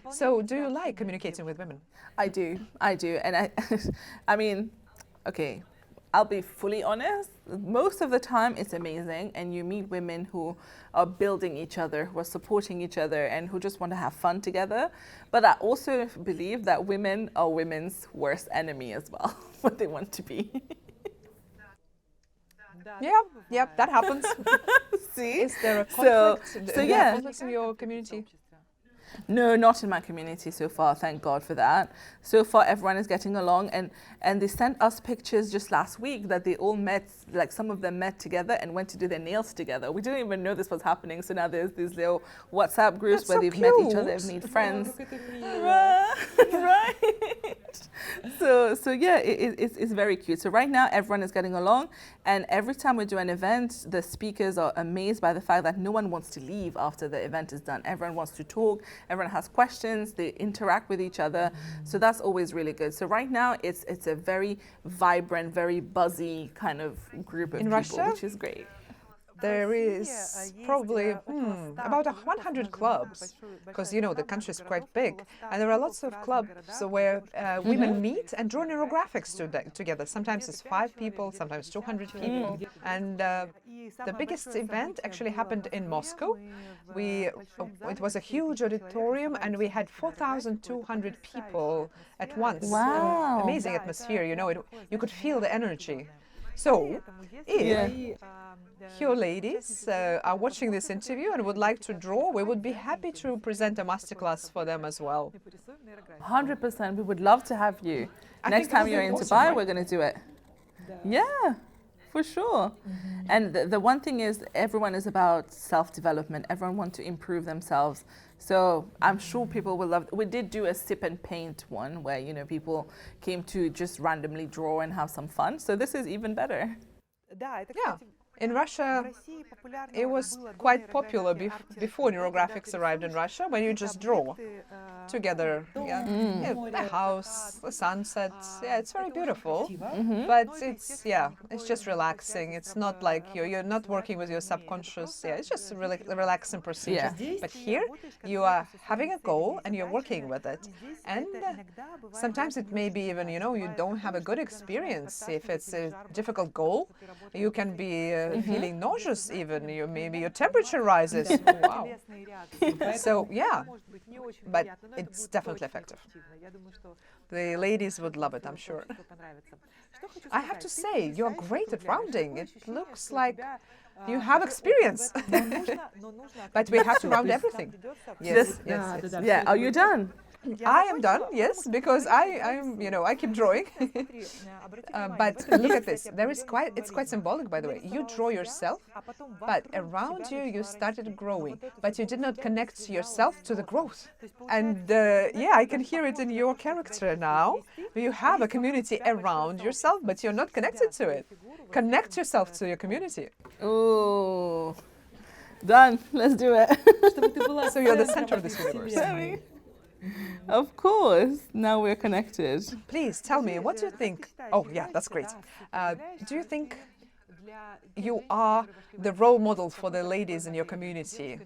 So do you like communicating with women? I do. And I mean, okay, I'll be fully honest. Most of the time it's amazing, and you meet women who are building each other, who are supporting each other, and who just want to have fun together. But I also believe that women are women's worst enemy as well, what they want to be. Yep, that happens. See? Is there a conflict? So yeah. Conflicts in your community? No, not in my community so far, thank God for that. So far, everyone is getting along, and they sent us pictures just last week that they all met, like some of them met together and went to do their nails together. We didn't even know this was happening, so now there's these little WhatsApp groups where they've met each other, they've made friends. Right. So yeah, it's very cute. So right now, everyone is getting along, and every time we do an event, the speakers are amazed by the fact that no one wants to leave after the event is done. Everyone wants to talk, everyone has questions, they interact with each other. So that's always really good. So right now, it's a very vibrant, very buzzy kind of group of people, Russia? which is great. There is probably about 100 clubs, because, you know, the country is quite big, and there are lots of clubs where women meet and draw neurographics together. Sometimes it's 5 people, sometimes 200 people. And the biggest event actually happened in Moscow. It was a huge auditorium, and we had 4,200 people at once. Wow. Amazing atmosphere, you know, you could feel the energy. So, if your ladies are watching this interview and would like to draw, we would be happy to present a masterclass for them as well. 100%, we would love to have you. I Next think it time would you're be in awesome, Dubai, right? we're going to do it. Yeah, for sure. And the one thing is, everyone is about self-development. Everyone wants to improve themselves. So I'm sure people will love. We did do a sip and paint one where, you know, people came to just randomly draw and have some fun. So this is even better. Yeah. In Russia, it was quite popular before Neurographics arrived in Russia, when you just draw together. Yeah, a house, the sunset. Yeah, it's very beautiful. But it's just relaxing. It's not like you're not working with your subconscious. Yeah, it's just a really relaxing procedure. Yeah. But here, you are having a goal and you're working with it. And sometimes it may be even, you know, you don't have a good experience. If it's a difficult goal, you can be feeling nauseous even. Maybe your temperature rises. Wow. So, yeah, but it's definitely effective. The ladies would love it, I'm sure. I have to say, you're great at rounding. It looks like you have experience. But we have to round everything. Yes. Yeah, are you done? I am done, yes, because I'm, you know, I keep drawing. But look at this. It's quite symbolic, by the way. You draw yourself, but around you, you started growing, but you did not connect yourself to the growth. And yeah, I can hear it in your character now. You have a community around yourself, but you're not connected to it. Connect yourself to your community. Oh, done. Let's do it. So you're the center of this universe. Of course. Now we're connected. Please tell me, what do you think? Oh, yeah, that's great. Do you think you are the role model for the ladies in your community?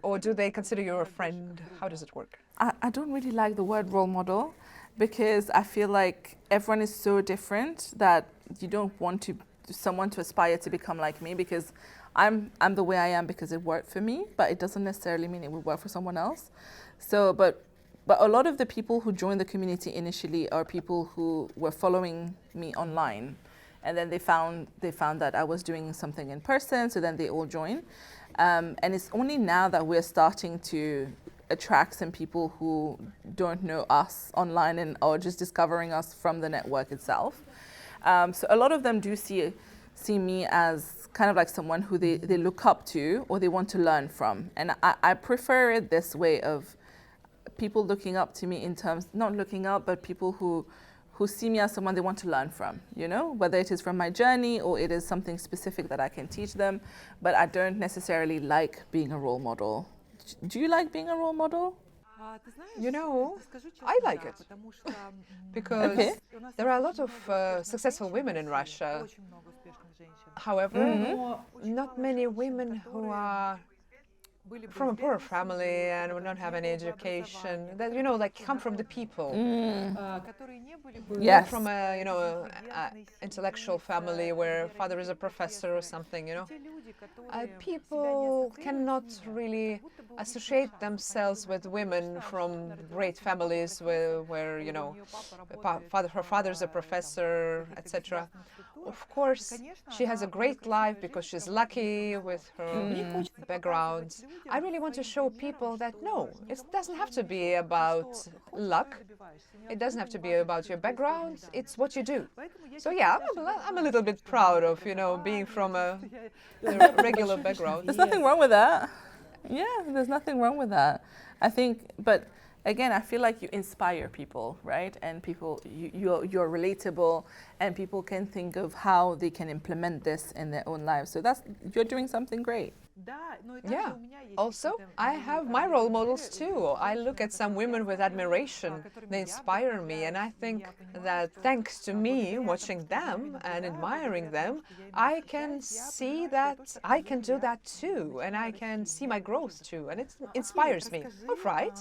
Or do they consider you a friend? How does it work? I don't really like the word role model, because I feel like everyone is so different that you don't want someone to aspire to become like me, because I'm the way I am because it worked for me, but it doesn't necessarily mean it will work for someone else. So, but a lot of the people who joined the community initially are people who were following me online, and then they found that I was doing something in person, so then they all joined. And it's only now that we're starting to attract some people who don't know us online and are just discovering us from the network itself. So a lot of them do see me as kind of like someone who they look up to or they want to learn from. And I prefer it this way of people looking up to me in terms, not looking up, but people who see me as someone they want to learn from, you know, whether it is from my journey or it is something specific that I can teach them. But I don't necessarily like being a role model. Do you like being a role model? You know, I like it because there are a lot of successful women in Russia. However, not many women who are from a poor family and would not have any education, that, you know, like come from the people. Yes. From a, you know, intellectual family where father is a professor or something, you know. People cannot really associate themselves with women from great families where you know, her father is a professor, etc. of course, she has a great life because she's lucky with her background. I really want to show people that no, it doesn't have to be about luck. It doesn't have to be about your background. It's what you do. So yeah, I'm a little bit proud of, being from a regular background. There's nothing wrong with that. Yeah, there's nothing wrong with that. I think, but again, I feel like you inspire people, right? And people, you're relatable, and people can think of how they can implement this in their own lives. So you're doing something great. Yeah. Also, I have my role models too. I look at some women with admiration. They inspire me, and I think that thanks to me watching them and admiring them, I can see that I can do that too, and I can see my growth too, and it inspires me. All right.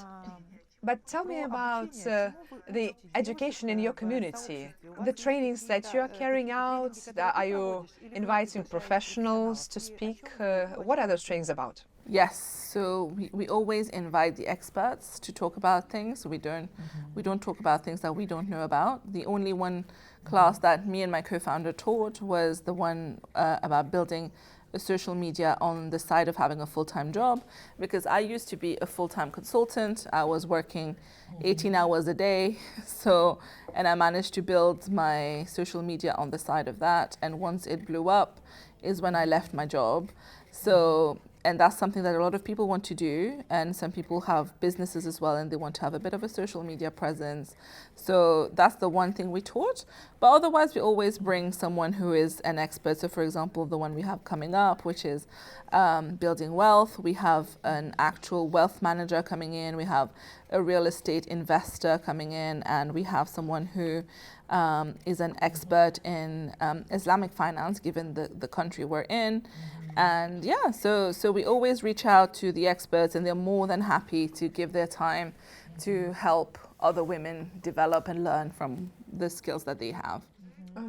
But tell me about the education in your community, the trainings that you are carrying out. Are you inviting professionals to speak? What are those trainings about? Yes, so we always invite the experts to talk about things. We don't talk about things that we don't know about. The only one class that me and my co-founder taught was the one about building a social media on the side of having a full-time job, because I used to be a full-time consultant. I was working 18 hours a day, and I managed to build my social media on the side of that. And once it blew up is when I left my job. And that's something that a lot of people want to do, and some people have businesses as well, and they want to have a bit of a social media presence. So that's the one thing we taught. But otherwise, we always bring someone who is an expert. So for example, the one we have coming up, which is building wealth. We have an actual wealth manager coming in. We have a real estate investor coming in, and we have someone who is an expert in Islamic finance, given the country we're in. And yeah, so we always reach out to the experts, and they're more than happy to give their time to help other women develop and learn from the skills that they have.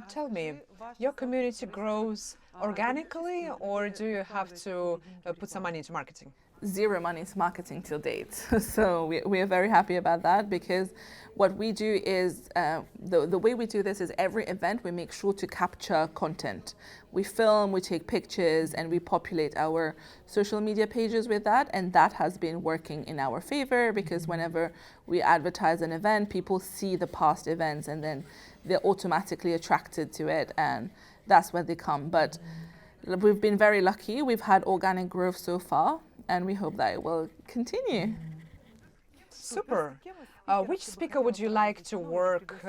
Tell me, your community grows organically, or do you have to put some money into marketing? Zero money into marketing till date. So we are very happy about that, because what we do is, the way we do this is every event we make sure to capture content. We film, we take pictures, and we populate our social media pages with that. And that has been working in our favor, because whenever we advertise an event, people see the past events, and then they're automatically attracted to it, and that's when they come. But we've been very lucky. We've had organic growth so far, and we hope that it will continue. Super. Which speaker would you like to work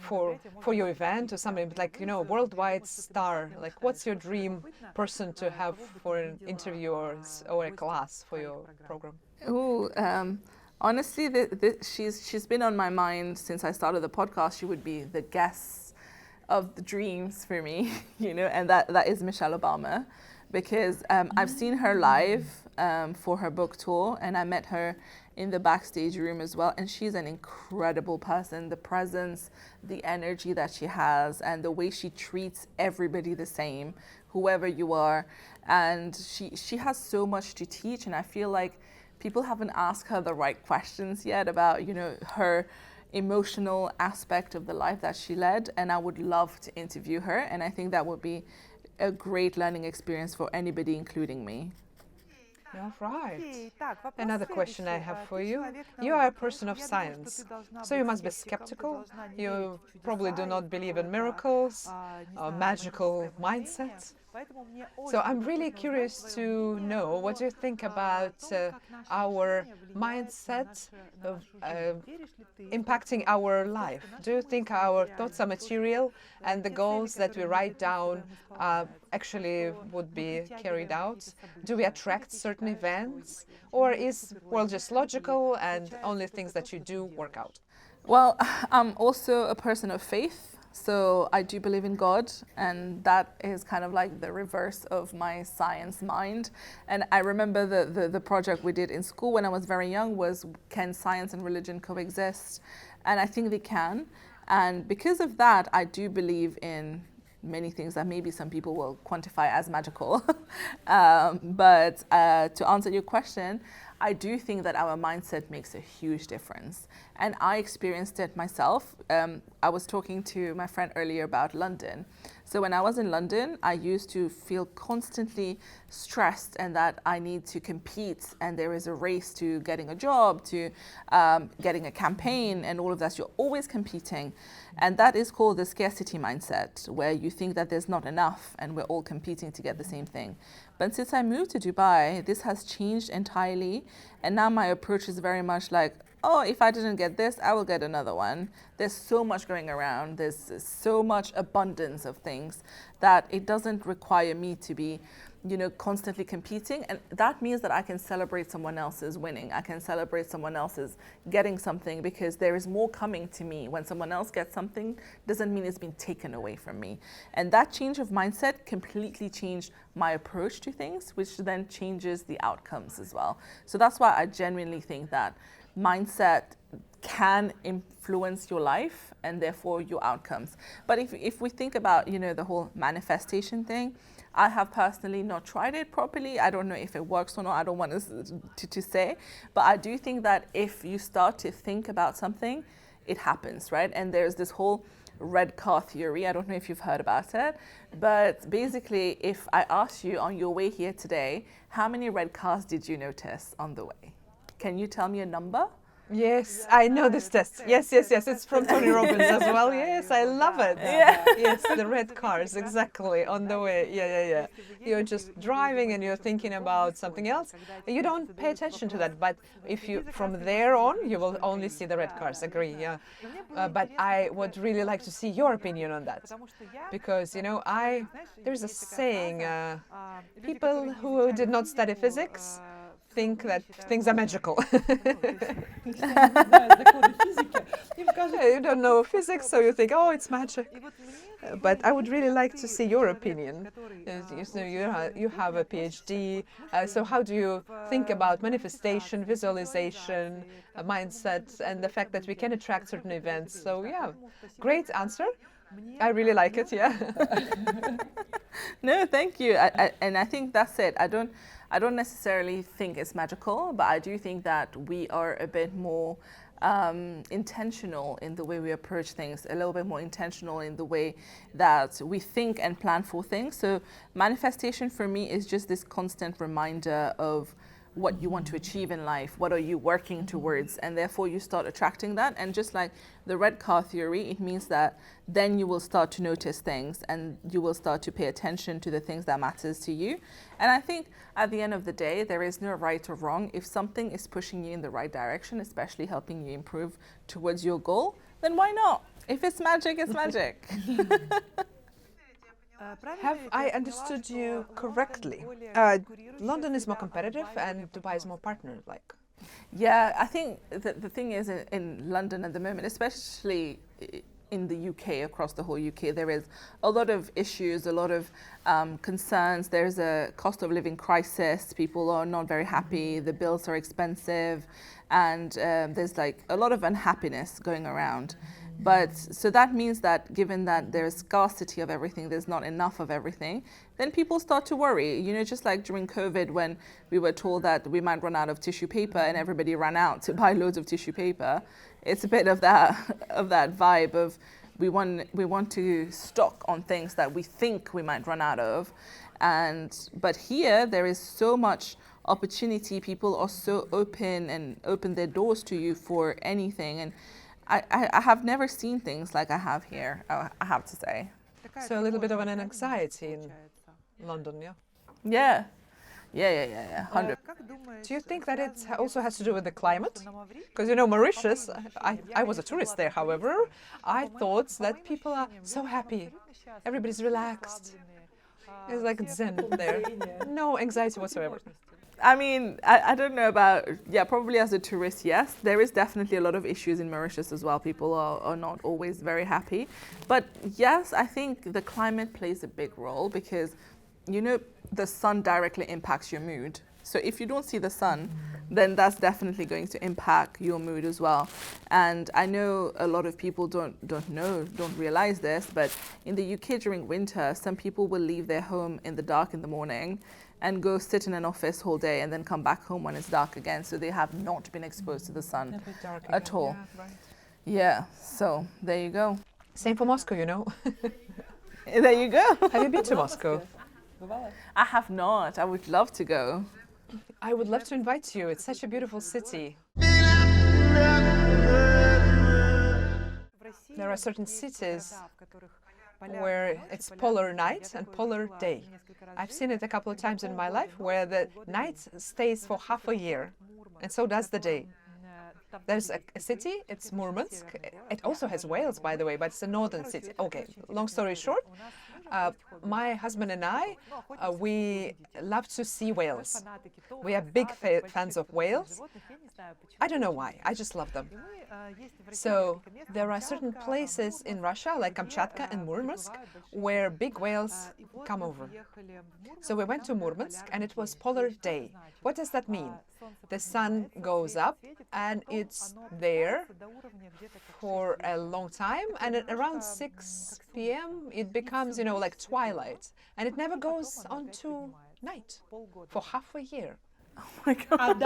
for your event, or something like, worldwide star? Like, what's your dream person to have for an interview or a class for your program? Honestly, she's been on my mind since I started the podcast. She would be the guest of the dreams for me, and that is Michelle Obama, because I've seen her live for her book tour, and I met her in the backstage room as well, and she's an incredible person. The presence, the energy that she has, and the way she treats everybody the same, whoever you are, and she has so much to teach. And I feel like people haven't asked her the right questions yet about her emotional aspect of the life that she led, and I would love to interview her, and I think that would be a great learning experience for anybody, including me. All right. Another question I have for you. You are a person of science, so you must be skeptical. You probably do not believe in miracles or magical mindsets. So I'm really curious to know, what do you think about our mindset of, impacting our life? Do you think our thoughts are material, and the goals that we write down actually would be carried out? Do we attract certain events, or is world just logical and only things that you do work out? Well, I'm also a person of faith. So I do believe in God, and that is kind of like the reverse of my science mind. And I remember the project we did in school when I was very young was, can science and religion coexist? And I think they can. And because of that, I do believe in many things that maybe some people will quantify as magical. But to answer your question, I do think that our mindset makes a huge difference. And I experienced it myself. I was talking to my friend earlier about London. So when I was in London, I used to feel constantly stressed and that I need to compete and there is a race to getting a job, to getting a campaign and all of that. You're always competing. And that is called the scarcity mindset, where you think that there's not enough and we're all competing to get the same thing. But since I moved to Dubai, this has changed entirely. And now my approach is very much like, oh, if I didn't get this, I will get another one. There's so much going around. There's so much abundance of things that it doesn't require me to be, constantly competing. And that means that I can celebrate someone else's winning. I can celebrate someone else's getting something because there is more coming to me. When someone else gets something, doesn't mean it's been taken away from me. And that change of mindset completely changed my approach to things, which then changes the outcomes as well. So that's why I genuinely think that mindset can influence your life and therefore your outcomes. But if we think about, the whole manifestation thing, I have personally not tried it properly. I don't know if it works or not. I don't want to say. But I do think that if you start to think about something, it happens, right? And there's this whole red car theory. I don't know if you've heard about it. But basically, if I ask you on your way here today, how many red cars did you notice on the way? Can you tell me a number? Yes, I know this test. Yes. It's from Tony Robbins as well. Yes, I love it. Yeah. Yes, the red cars, exactly, on the way. Yeah. You're just driving and you're thinking about something else. You don't pay attention to that, but if you, from there on, you will only see the red cars, agree, yeah. But I would really like to see your opinion on that. Because, there's a saying, people who did not study physics think that things are magical. You don't know physics, so you think, oh, it's magic. But I would really like to see your opinion. You have a PhD, so how do you think about manifestation, visualization, mindset, and the fact that we can attract certain events? So yeah, great answer. I really like it, yeah. No, thank you. And I think that's it. I don't necessarily think it's magical, but I do think that we are a bit more intentional in the way we approach things, a little bit more intentional in the way that we think and plan for things. So manifestation for me is just this constant reminder of what you want to achieve in life, what are you working towards, and therefore you start attracting that. And just like the red car theory, it means that then you will start to notice things and you will start to pay attention to the things that matters to you. And I think at the end of the day, there is no right or wrong. If something is pushing you in the right direction, especially helping you improve towards your goal, then why not? If it's magic, it's magic. Have I understood you correctly? London is more competitive and Dubai is more partner-like. Yeah, I think the thing is in London at the moment, especially in the UK, across the whole UK, there is a lot of issues, a lot of concerns. There's a cost of living crisis. People are not very happy. The bills are expensive. And there's like a lot of unhappiness going around. But so that means that given that there's scarcity of everything, there's not enough of everything, then people start to worry. Just like during COVID when we were told that we might run out of tissue paper and everybody ran out to buy loads of tissue paper. It's a bit of that vibe of we want to stock on things that we think we might run out of. But here there is so much opportunity. People are so open and open their doors to you for anything. And I have never seen things like I have here, I have to say. So a little bit of an anxiety in London, yeah? Yeah. 100. Do you think that it also has to do with the climate? Because, Mauritius, I was a tourist there, however, I thought that people are so happy. Everybody's relaxed. It's like zen there. No anxiety whatsoever. I mean, I don't know about, probably as a tourist, yes. There is definitely a lot of issues in Mauritius as well. People are not always very happy. But yes, I think the climate plays a big role because, the sun directly impacts your mood. So if you don't see the sun, then that's definitely going to impact your mood as well. And I know a lot of people don't realize this, but in the UK during winter, some people will leave their home in the dark in the morning and go sit in an office whole day and then come back home when it's dark again. So they have not been exposed to the sun at all. Yeah, right. Yeah, so there you go. Same for Moscow, you know. There you go. Have you been to Moscow? I have not. I would love to go. I would love to invite you. It's such a beautiful city. There are certain cities where it's polar night and polar day. I've seen it a couple of times in my life where the night stays for half a year, and so does the day. There's a city, it's Murmansk. It also has whales, by the way, but it's a northern city. Okay, long story short, my husband and I, we love to see whales. We are big fans of whales. I don't know why, I just love them. So there are certain places in Russia, like Kamchatka and Murmansk, where big whales come over. So we went to Murmansk and it was polar day. What does that mean? The sun goes up and it's there for a long time, and at around 6 p.m. it becomes, you know, like twilight, and it never goes on to night for half a year. Oh my God.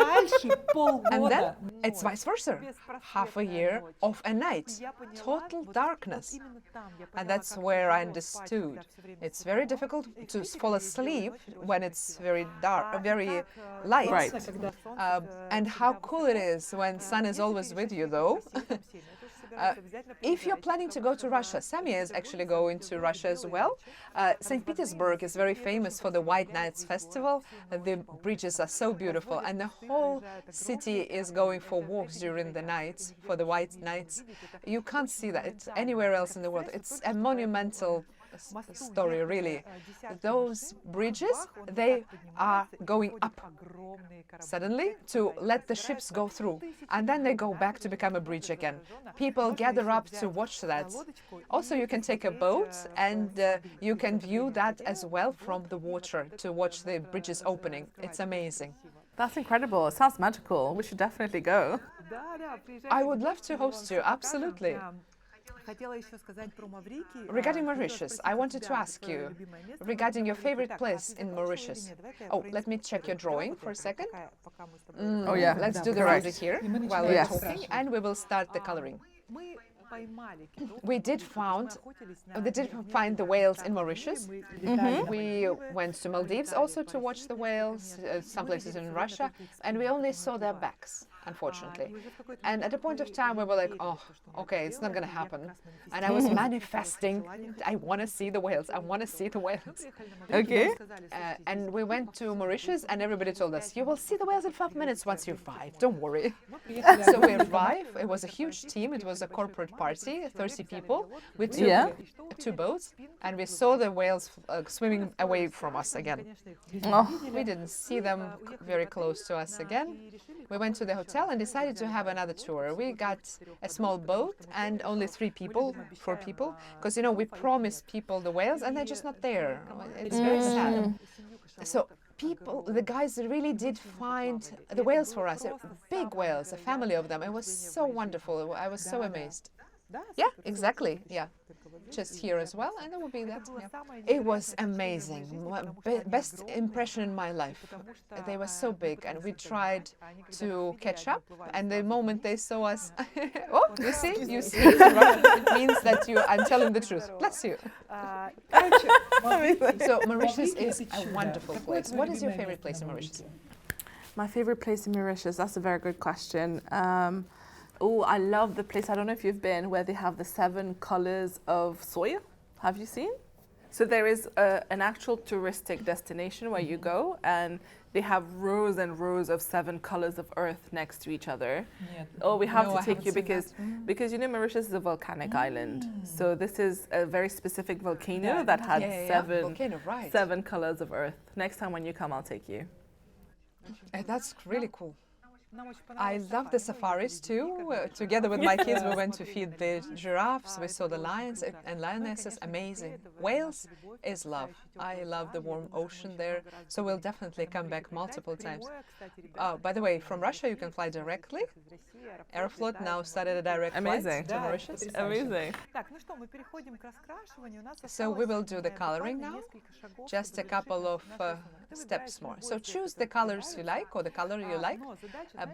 And then it's vice versa, half a year of a night, total darkness. And that's where I understood. It's very difficult to fall asleep when it's very dark, very light. Right. And how cool it is when sun is always with you, though. If you're planning to go to Russia, Samia is actually going to Russia as well. St. Petersburg is very famous for the White Nights Festival. The bridges are so beautiful, and the whole city is going for walks during the nights, for the White Nights. You can't see that anywhere else in the world. It's a monumental story, really. Those bridges, they are going up suddenly to let the ships go through, and then they go back to become a bridge again. People gather up to watch that. Also, you can take a boat and you can view that as well from the water to watch the bridges opening. It's amazing. That's incredible. It sounds magical. We should definitely go. I would love to host you, absolutely. Regarding Mauritius, I wanted to ask you regarding your favorite place in Mauritius. Oh, let me check your drawing for a second. Oh yeah, Let's do the round here while we're talking, and we will start the coloring. We did find the whales in Mauritius. We went to Maldives also to watch the whales, some places in Russia, and we only saw their backs, unfortunately. And at a point of time we were like, oh, okay, it's not going to happen. And I was manifesting, I want to see the whales, I want to see the whales. Okay. And we went to Mauritius and everybody told us, you will see the whales in 5 minutes once you arrive, don't worry. So we arrived, it was a huge team, it was a corporate party, 30 people. We took two boats and we saw the whales swimming away from us again. Oh. We didn't see them very close to us again. We went to the hotel and decided to have another tour. We got a small boat and only 4 people, because, you know, we promised people the whales and they're just not there. It's very sad. So the guys really did find the whales for us, big whales, a family of them. It was so wonderful. I was so amazed. Yeah, exactly. Yeah, just here as well, and that would be that. Yeah. It was amazing. Best impression in my life. They were so big, and we tried to catch up. And the moment they saw us, oh, you see, it means that I'm telling the truth. Bless you. So Mauritius is a wonderful place. What is your favorite place in Mauritius? My favorite place in Mauritius. That's a very good question. Oh, I love the place, I don't know if you've been, where they have the 7 colors of soya. Have you seen? So there is an actual touristic destination where you go and they have rows and rows of 7 colors of earth next to each other. Yeah. Oh, we have to take you because you know Mauritius is a volcanic island. So this is a very specific volcano that had 7 colors of earth. Next time when you come, I'll take you. That's really cool. I love the safaris too. Together with my kids, we went to feed the giraffes. We saw the lions and lionesses. Amazing. Wales is love. I love the warm ocean there. So we'll definitely come back multiple times. Oh, by the way, from Russia you can fly directly. Aeroflot now started a direct flight to Mauritius. Amazing. So we will do the coloring now. Just a couple of steps more. So choose the colors you like or the color you like.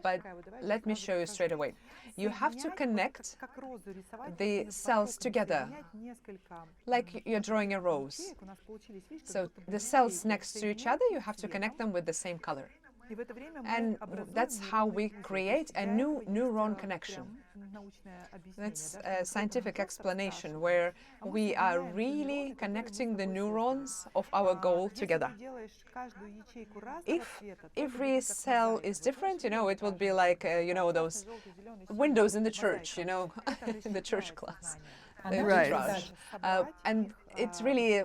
But let me show you straight away. You have to connect the cells together, like you're drawing a rose. So the cells next to each other, you have to connect them with the same color. And that's how we create a new neuron connection. That's a scientific explanation where we are really connecting the neurons of our goal together. If every cell is different, it will be like, those windows in the church, in the church class. Right. And it really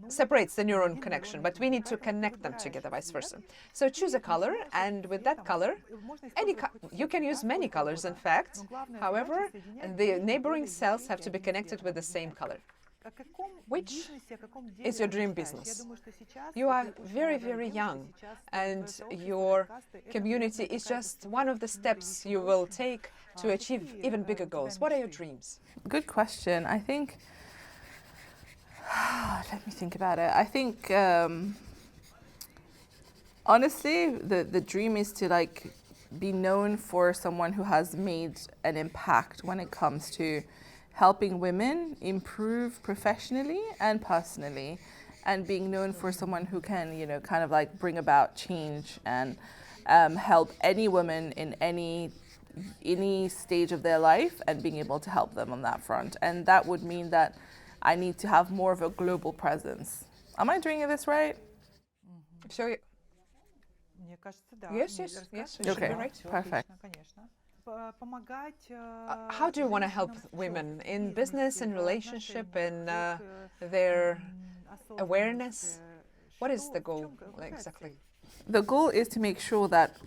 separates the neuron connection, but we need to connect them together, vice versa. So choose a color, and with that color, you can use many colors, in fact. However, the neighboring cells have to be connected with the same color. Which is your dream business? You are very, very young, and your community is just one of the steps you will take to achieve even bigger goals. What are your dreams? Good question. I think, let me think about it. I think, honestly, the dream is to be known for someone who has made an impact when it comes to helping women improve professionally and personally, and being known for someone who can, bring about change and help any woman in any stage of their life, and being able to help them on that front. And that would mean that I need to have more of a global presence. Am I doing this right? So, yes. Okay, right. Perfect. How do you want to help women in business, in relationship, in their awareness? What is the goal exactly? The goal is to make sure that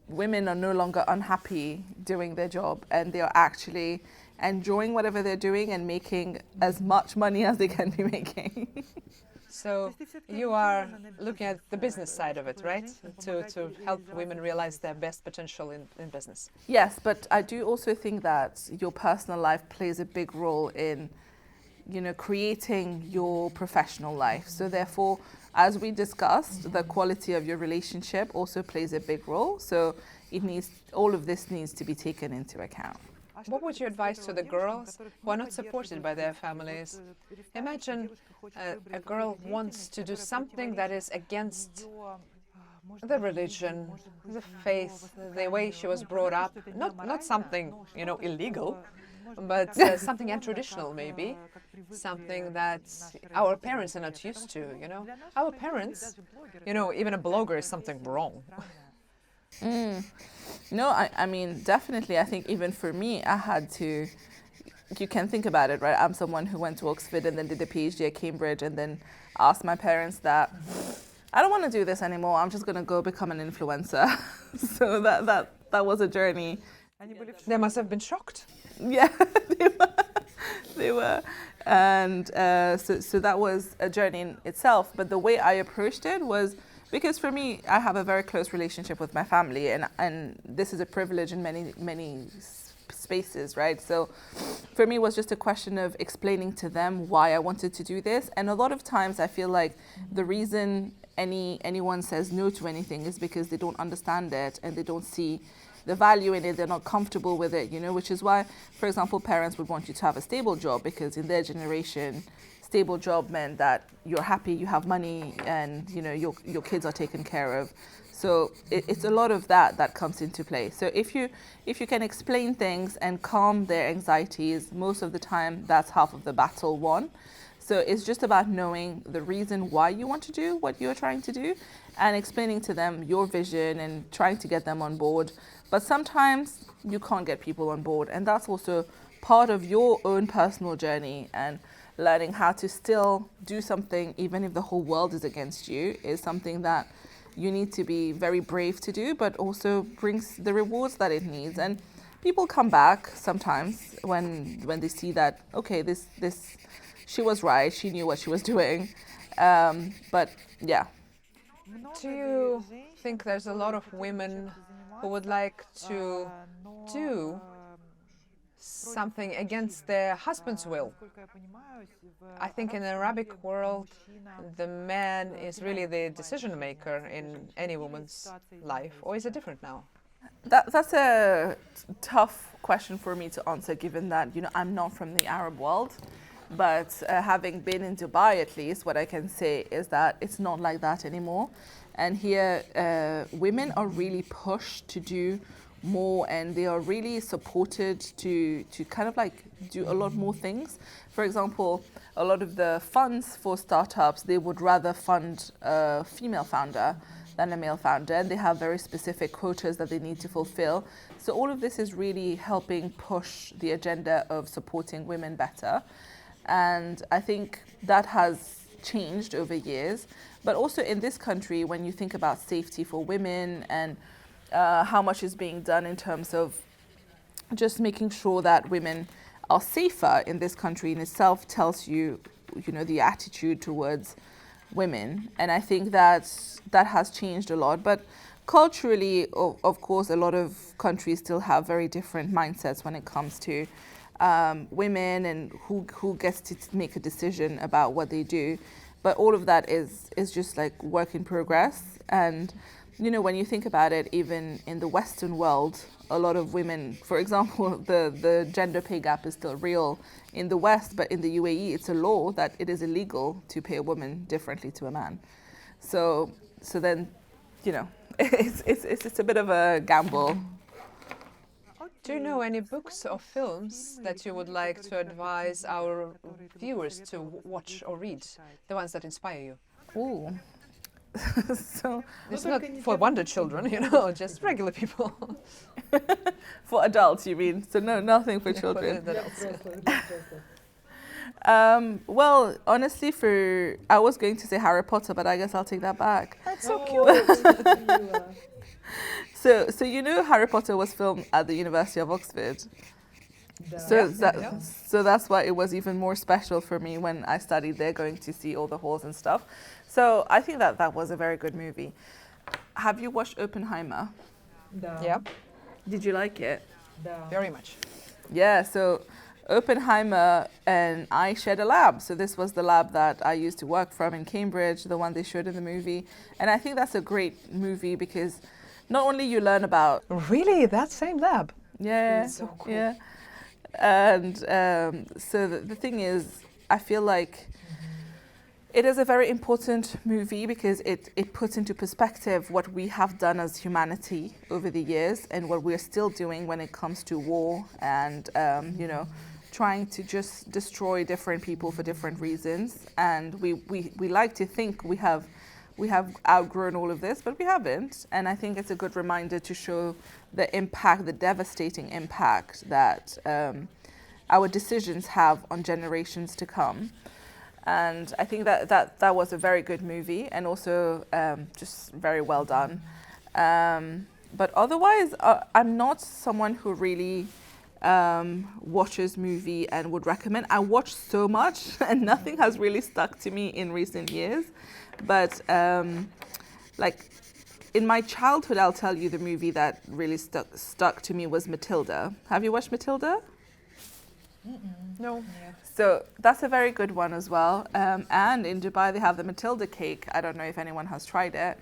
women are no longer unhappy doing their job, and they are actually enjoying whatever they're doing and making as much money as they can be making. So you are looking at the business side of it, right? To help women realize their best potential in business. Yes, but I do also think that your personal life plays a big role in, creating your professional life. So therefore, as we discussed, the quality of your relationship also plays a big role. So all of this needs to be taken into account. What would you advise to the girls who are not supported by their families? Imagine a girl wants to do something that is against the religion, the faith, the way she was brought up. Not something, illegal, but something untraditional maybe. Something that our parents are not used to, Our parents, even a blogger is something wrong. No, I mean, definitely. I think even for me, I had to, you can think about it, right? I'm someone who went to Oxford and then did a PhD at Cambridge, and then asked my parents that I don't want to do this anymore. I'm just going to go become an influencer. So that was a journey. They must have been shocked. Yeah, they were. And so that was a journey in itself. But the way I approached it was, because for me, I have a very close relationship with my family, and this is a privilege in many spaces, right? So for me, it was just a question of explaining to them why I wanted to do this. And a lot of times I feel like the reason anyone says no to anything is because they don't understand it and they don't see the value in it, they're not comfortable with it, which is why, for example, parents would want you to have a stable job, because in their generation, stable job meant that you're happy, you have money, and your kids are taken care of. So it's a lot of that comes into play. So if you can explain things and calm their anxieties, most of the time that's half of the battle won. So it's just about knowing the reason why you want to do what you're trying to do, and explaining to them your vision and trying to get them on board. But sometimes you can't get people on board, and that's also part of your own personal journey, and learning how to still do something even if the whole world is against you is something that you need to be very brave to do, but also brings the rewards that it needs. And people come back sometimes when they see that, okay, this she was right, she knew what she was doing. But yeah. Do you think there's a lot of women who would like to do something against their husband's will? I think in the Arabic world, the man is really the decision maker in any woman's life, or is it different now? That's a tough question for me to answer, given that, I'm not from the Arab world. But having been in Dubai, at least, what I can say is that it's not like that anymore. And here, women are really pushed to do more, and they are really supported to kind of like do a lot more things. For example, a lot of the funds for startups, they would rather fund a female founder than a male founder, and they have very specific quotas that they need to fulfill. So all of this is really helping push the agenda of supporting women better. And I think that has changed over years. But also in this country, when you think about safety for women and how much is being done in terms of just making sure that women are safer in this country in itself tells you, the attitude towards women. And I think that has changed a lot. But culturally, of course, a lot of countries still have very different mindsets when it comes to women and who gets to make a decision about what they do. But all of that is just like work in progress. And when you think about it, even in the Western world, a lot of women, for example, the gender pay gap is still real in the West, but in the UAE it's a law that it is illegal to pay a woman differently to a man. So then it's a bit of a gamble. Do you know any books or films that you would like to advise our viewers to watch or read? The ones that inspire you? Ooh. So it's not for wonder children, just regular people. For adults, you mean? So no, nothing for children. For adults. Well, honestly, I was going to say Harry Potter, but I guess I'll take that back. That's so cute. So Harry Potter was filmed at the University of Oxford. So that's why it was even more special for me when I studied there, going to see all the halls and stuff. So I think that was a very good movie. Have you watched Oppenheimer? Yeah. Did you like it? Very much. Yeah, so Oppenheimer and I shared a lab. So this was the lab that I used to work from in Cambridge, the one they showed in the movie. And I think that's a great movie because not only you learn about... Really? That same lab? Yeah. That's so cool. Yeah. And so the thing is, I feel like it is a very important movie because it puts into perspective what we have done as humanity over the years and what we're still doing when it comes to war and, trying to just destroy different people for different reasons. And we like to think we have outgrown all of this, but we haven't. And I think it's a good reminder to show the impact, the devastating impact that our decisions have on generations to come. And I think that was a very good movie and also just very well done. But otherwise, I'm not someone who really watches movie and would recommend. I watch so much and nothing has really stuck to me in recent years. But like in my childhood, I'll tell you the movie that really stuck to me was Matilda. Have you watched Matilda? No. So that's a very good one as well. And in Dubai, they have the Matilda cake. I don't know if anyone has tried it.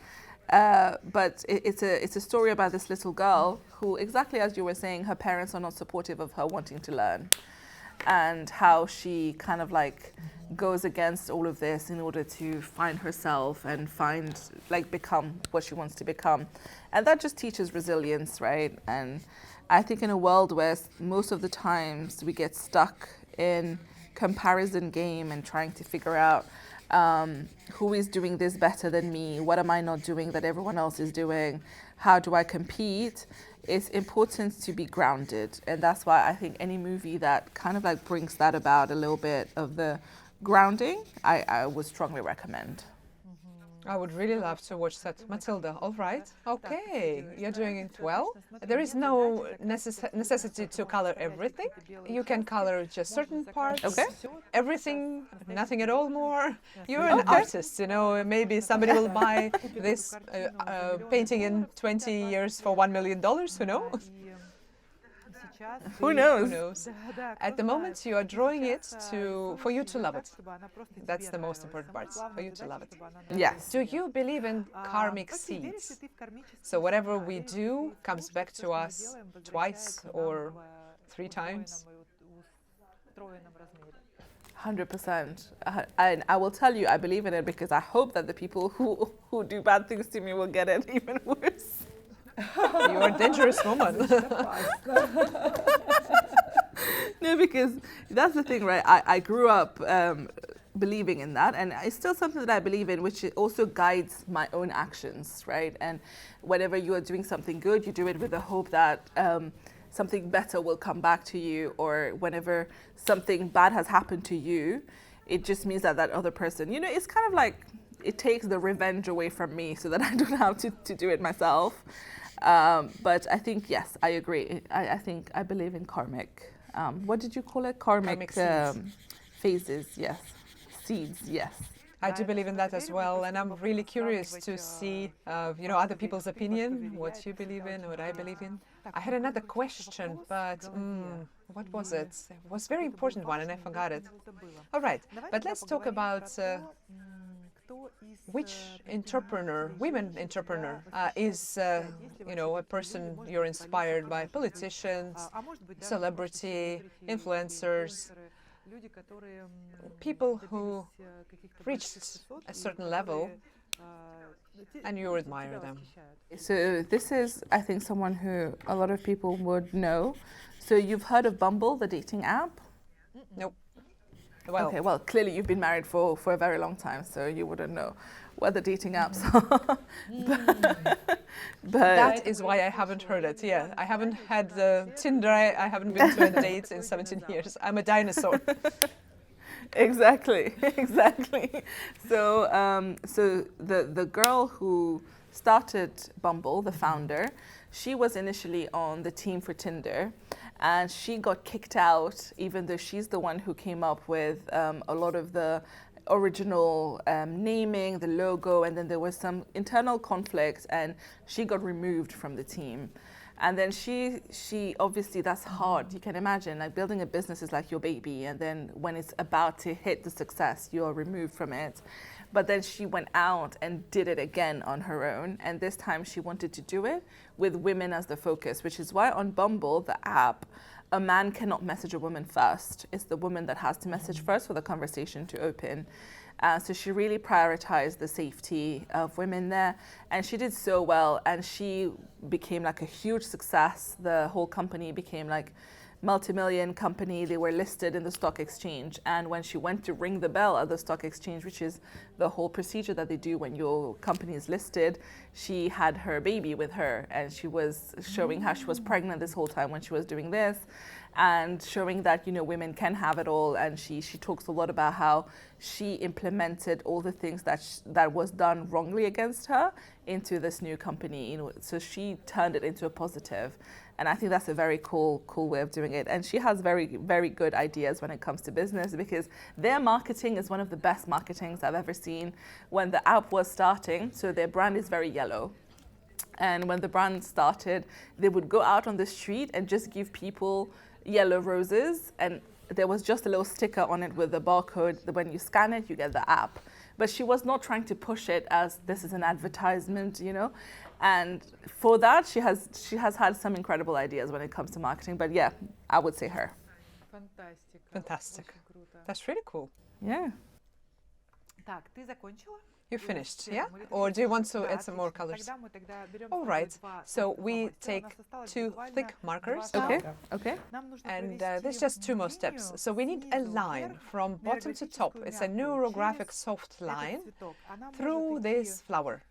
But it's a story about this little girl who, exactly as you were saying, her parents are not supportive of her wanting to learn. And how she kind of like goes against all of this in order to find herself and become what she wants to become. And that just teaches resilience, right? And I think in a world where most of the times we get stuck in comparison game and trying to figure out who is doing this better than me, what am I not doing that everyone else is doing, how do I compete, it's important to be grounded. And that's why I think any movie that kind of like brings that about, a little bit of the grounding, I would strongly recommend. I would really love to watch that. Matilda, all right. Okay, you're doing it well. There is no necessity to color everything. You can color just certain parts. Okay. Everything, nothing at all more. You're an artist, you know. Maybe somebody will buy this painting in 20 years for $1 million, who knows? Who knows? Who knows? At the moment, you are drawing it for you to love it. That's the most important part, for you to love it. Yes. Do you believe in karmic seeds? So whatever we do comes back to us twice or 3 times? 100%. And I will tell you, I believe in it because I hope that the people who do bad things to me will get it even worse. You're a dangerous woman. No, because that's the thing, right? I grew up believing in that, and it's still something that I believe in, which also guides my own actions, right? And whenever you are doing something good, you do it with the hope that something better will come back to you, or whenever something bad has happened to you, it just means that that other person, you know, it's kind of like it takes the revenge away from me so that I don't have to do it myself. But I think, yes, I agree. I think I believe in karmic. What did you call it? Karmic seeds. Phases, yes. Seeds, yes. I do believe in that as well, and I'm really curious to see, you know, other people's opinion, what you believe in, what I believe in. I had another question, but what was it? It was a very important one, and I forgot it. All right, but let's talk about which entrepreneur, women entrepreneur, is, you know, a person you're inspired by, politicians, celebrity, influencers, people who reached a certain level and you admire them. So this is, I think, someone who a lot of people would know. So you've heard of Bumble, the dating app? Nope. Well, okay, well, clearly you've been married for a very long time, so you wouldn't know what the dating apps are. But that is why I haven't heard it. Yeah, I haven't had Tinder. I haven't been to a date in 17 years. I'm a dinosaur. Exactly, exactly. So, so the girl who started Bumble, the founder, she was initially on the team for Tinder, and she got kicked out, even though she's the one who came up with a lot of the original naming, the logo, and then there was some internal conflict, and she got removed from the team. And then she obviously, that's hard. You can imagine, like, building a business is like your baby, and then when it's about to hit the success, you're removed from it. But then she went out and did it again on her own, and this time she wanted to do it with women as the focus, which is why on Bumble, the app, a man cannot message a woman first. It's the woman that has to message first for the conversation to open. So she really prioritized the safety of women there, and she did so well, and she became like a huge success. The whole company became like multi-million company. They were listed in the stock exchange, and when she went to ring the bell at the stock exchange, which is the whole procedure that they do when your company is listed, she had her baby with her, and she was showing how she was pregnant this whole time when she was doing this, and showing that, you know, women can have it all. And she talks a lot about how she implemented all the things that was done wrongly against her into this new company, you know, so she turned it into a positive. And I think that's a very cool way of doing it. And she has very, very good ideas when it comes to business, because their marketing is one of the best marketings I've ever seen. When the app was starting, so their brand is very yellow. And when the brand started, they would go out on the street and just give people yellow roses. And there was just a little sticker on it with the barcode that when you scan it, you get the app. But she was not trying to push it as this is an advertisement, you know. And for that, she has had some incredible ideas when it comes to marketing. But yeah, I would say her. Fantastic. That's really cool. Yeah. You finished, yeah? Or do you want to add some more colors? All right. So we take 2 thick markers. Okay. Okay. And there's just 2 more steps. So we need a line from bottom to top. It's a neurographic soft line through this flower.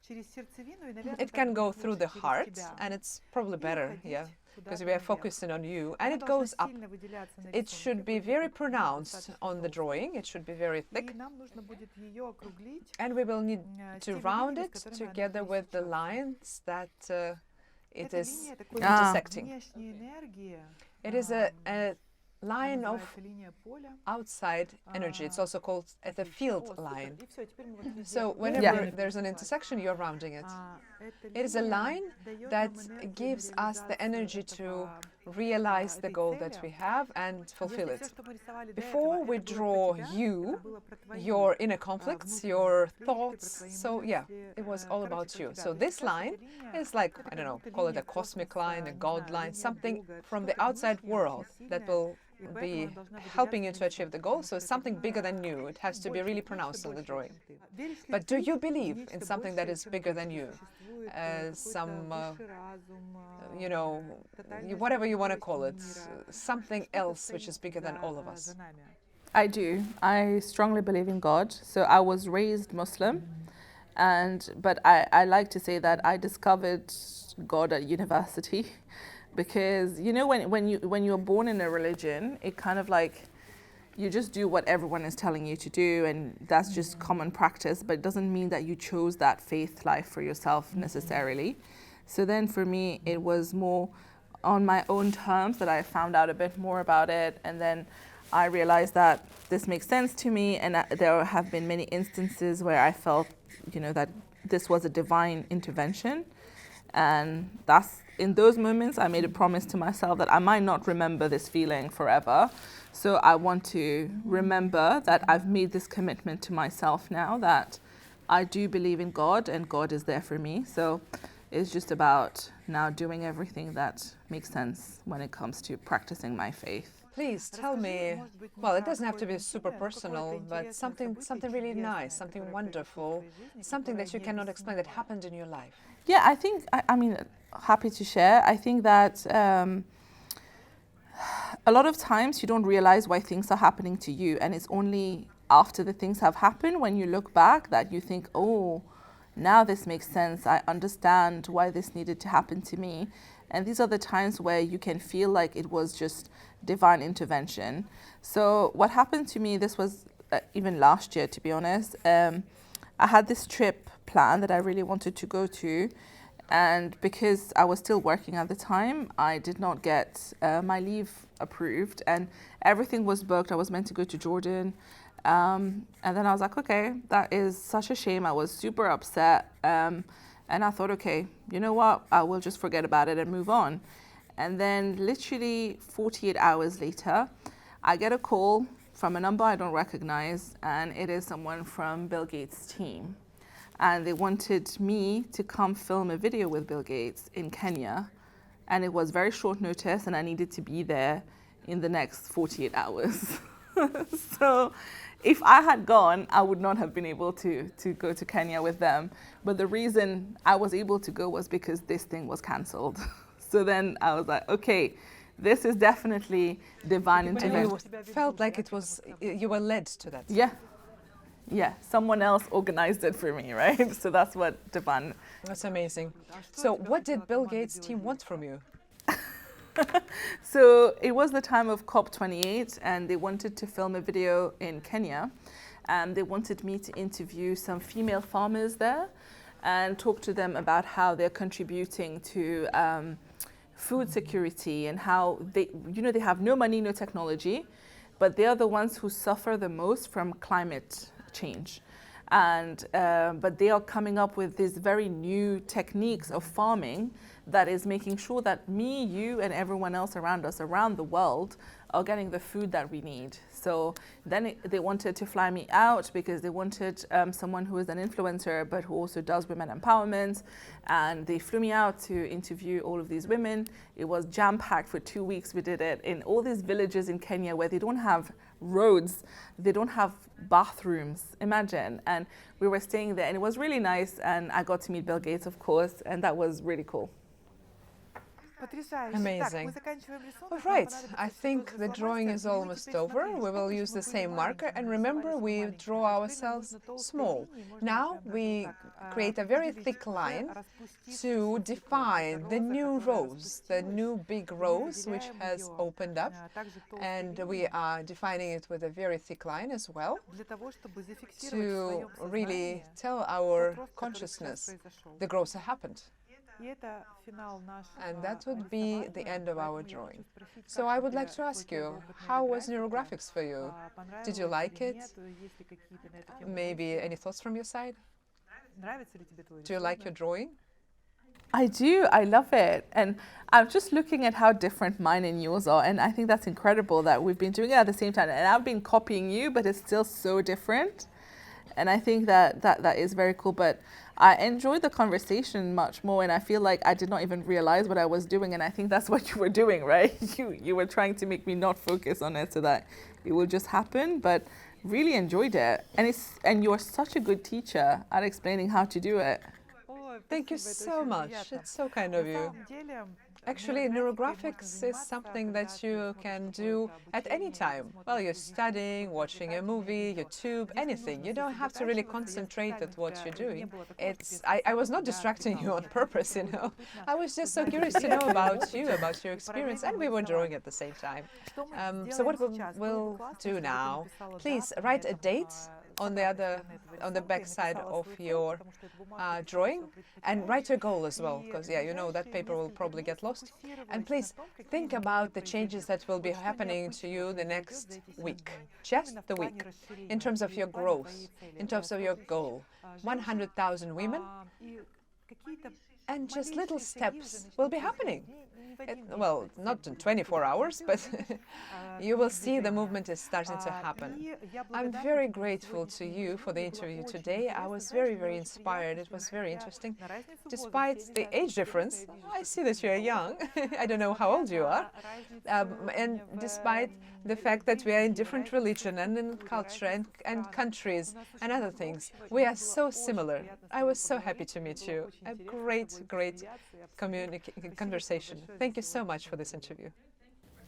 It can go through the heart, and it's probably better, yeah. because we are focusing on you, and it goes up. It should be very pronounced on the drawing. It should be very thick. And we will need to round it together with the lines that it is intersecting. It is a line of outside energy. It's also called the field line. So whenever there's an intersection, you're rounding it. It is a line that gives us the energy to realize the goal that we have and fulfill it. Before we draw you, your inner conflicts, your thoughts, so yeah, it was all about you. So this line is like, I don't know, call it a cosmic line, a God line, something from the outside world that will be helping you to achieve the goal. So it's something bigger than you. It has to be really pronounced on the drawing. But do you believe in something that is bigger than you? You know, whatever you want to call it, something else which is bigger than all of us. I do. I strongly believe in God. So I was raised Muslim, but I like to say that I discovered God at university. Because, you know, when you're born in a religion, it kind of like, you just do what everyone is telling you to do, and that's just common practice, but it doesn't mean that you chose that faith life for yourself necessarily. So then for me, it was more on my own terms that I found out a bit more about it, and then I realized that this makes sense to me, and there have been many instances where I felt, you know, that this was a divine intervention. And that's in those moments I made a promise to myself that I might not remember this feeling forever. So I want to remember that I've made this commitment to myself now, that I do believe in God and God is there for me. So it's just about now doing everything that makes sense when it comes to practicing my faith. Please tell me, well, it doesn't have to be super personal, but something really nice, something wonderful, something that you cannot explain that happened in your life. Yeah, I think, I mean, happy to share. I think that a lot of times you don't realize why things are happening to you, and it's only after the things have happened, when you look back, that you think, oh, now this makes sense. I understand why this needed to happen to me. And these are the times where you can feel like it was just divine intervention. So what happened to me, this was even last year, to be honest. I had this trip planned that I really wanted to go to. And because I was still working at the time, I did not get my leave approved. And everything was booked. I was meant to go to Jordan. And then I was like, okay, that is such a shame. I was super upset. And I thought, okay, you know what? I will just forget about it and move on. And then literally 48 hours later, I get a call from a number I don't recognize, and it is someone from Bill Gates' team. And they wanted me to come film a video with Bill Gates in Kenya. And it was very short notice, and I needed to be there in the next 48 hours. So if I had gone, I would not have been able to go to Kenya with them. But the reason I was able to go was because this thing was cancelled. So then I was like, okay, this is definitely divine intervention. You felt like it was, you were led to that. Yeah, someone else organized it for me, right? So that's what divine. That's amazing. So what did Bill Gates' team want from you? So it was the time of COP28, and they wanted to film a video in Kenya. They wanted me to interview some female farmers there and talk to them about how they're contributing to food security, and how they have no money, no technology, but they are the ones who suffer the most from climate change. But they are coming up with these very new techniques of farming that is making sure that me, you, and everyone else around us, around the world, are getting the food that we need. So then they wanted to fly me out because they wanted someone who is an influencer but who also does women empowerment. And they flew me out to interview all of these women. It was jam-packed for 2 weeks. We did it in all these villages in Kenya where they don't have roads, they don't have bathrooms, imagine. And we were staying there, and it was really nice. And I got to meet Bill Gates, of course, and that was really cool. Amazing. All right, I think the drawing is almost over. We will use the same marker, and remember, we draw ourselves small. Now we create a very thick line to define the new rose, the new big rose which has opened up, and we are defining it with a very thick line as well to really tell our consciousness the growth happened. And that would be the end of our drawing. So I would like to ask you, how was Neurographics for you? Did you like it? Maybe any thoughts from your side? Do you like your drawing? I do. I love it. And I'm just looking at how different mine and yours are. And I think that's incredible that we've been doing it at the same time. And I've been copying you, but it's still so different. And I think that is very cool. But I enjoyed the conversation much more. And I feel like I did not even realize what I was doing. And I think that's what you were doing, right? You were trying to make me not focus on it so that it will just happen. But really enjoyed it. And you're such a good teacher at explaining how to do it. Thank you so much. It's so kind of you. Actually, Neurographics is something that you can do at any time. While you're studying, watching a movie, YouTube, anything. You don't have to really concentrate at what you're doing. I was not distracting you on purpose, you know. I was just so curious to know about you, about your experience, and we were drawing at the same time. So what we'll do now, please write a date on the back side of your drawing, and write your goal as well, because yeah, you know that paper will probably get lost. And please think about the changes that will be happening to you the next week, just the week, in terms of your growth, in terms of your goal. 100,000 women, and just little steps will be happening. Well, not in 24 hours, but you will see the movement is starting to happen. I'm very grateful to you for the interview today. I was very, very inspired. It was very interesting. Despite the age difference, I see that you're young. I don't know how old you are. And despite the fact that we are in different religion and in culture and countries and other things, we are so similar. I was so happy to meet you. A great, great conversation. Thank you so much for this interview.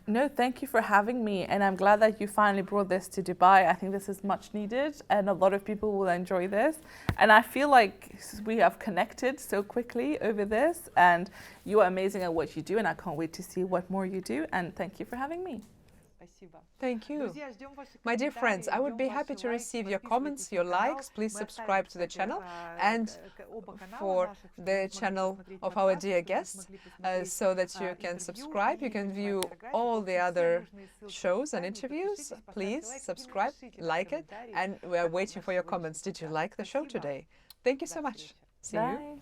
No, thank you for having me. And I'm glad that you finally brought this to Dubai. I think this is much needed and a lot of people will enjoy this. And I feel like we have connected so quickly over this, and you are amazing at what you do, and I can't wait to see what more you do. And thank you for having me. Thank you. My dear friends, I would be happy to receive your comments, your likes. Please subscribe to the channel and for the channel of our dear guests, so that you can subscribe. You can view all the other shows and interviews. Please subscribe, like it, and we are waiting for your comments. Did you like the show today? Thank you so much. See you.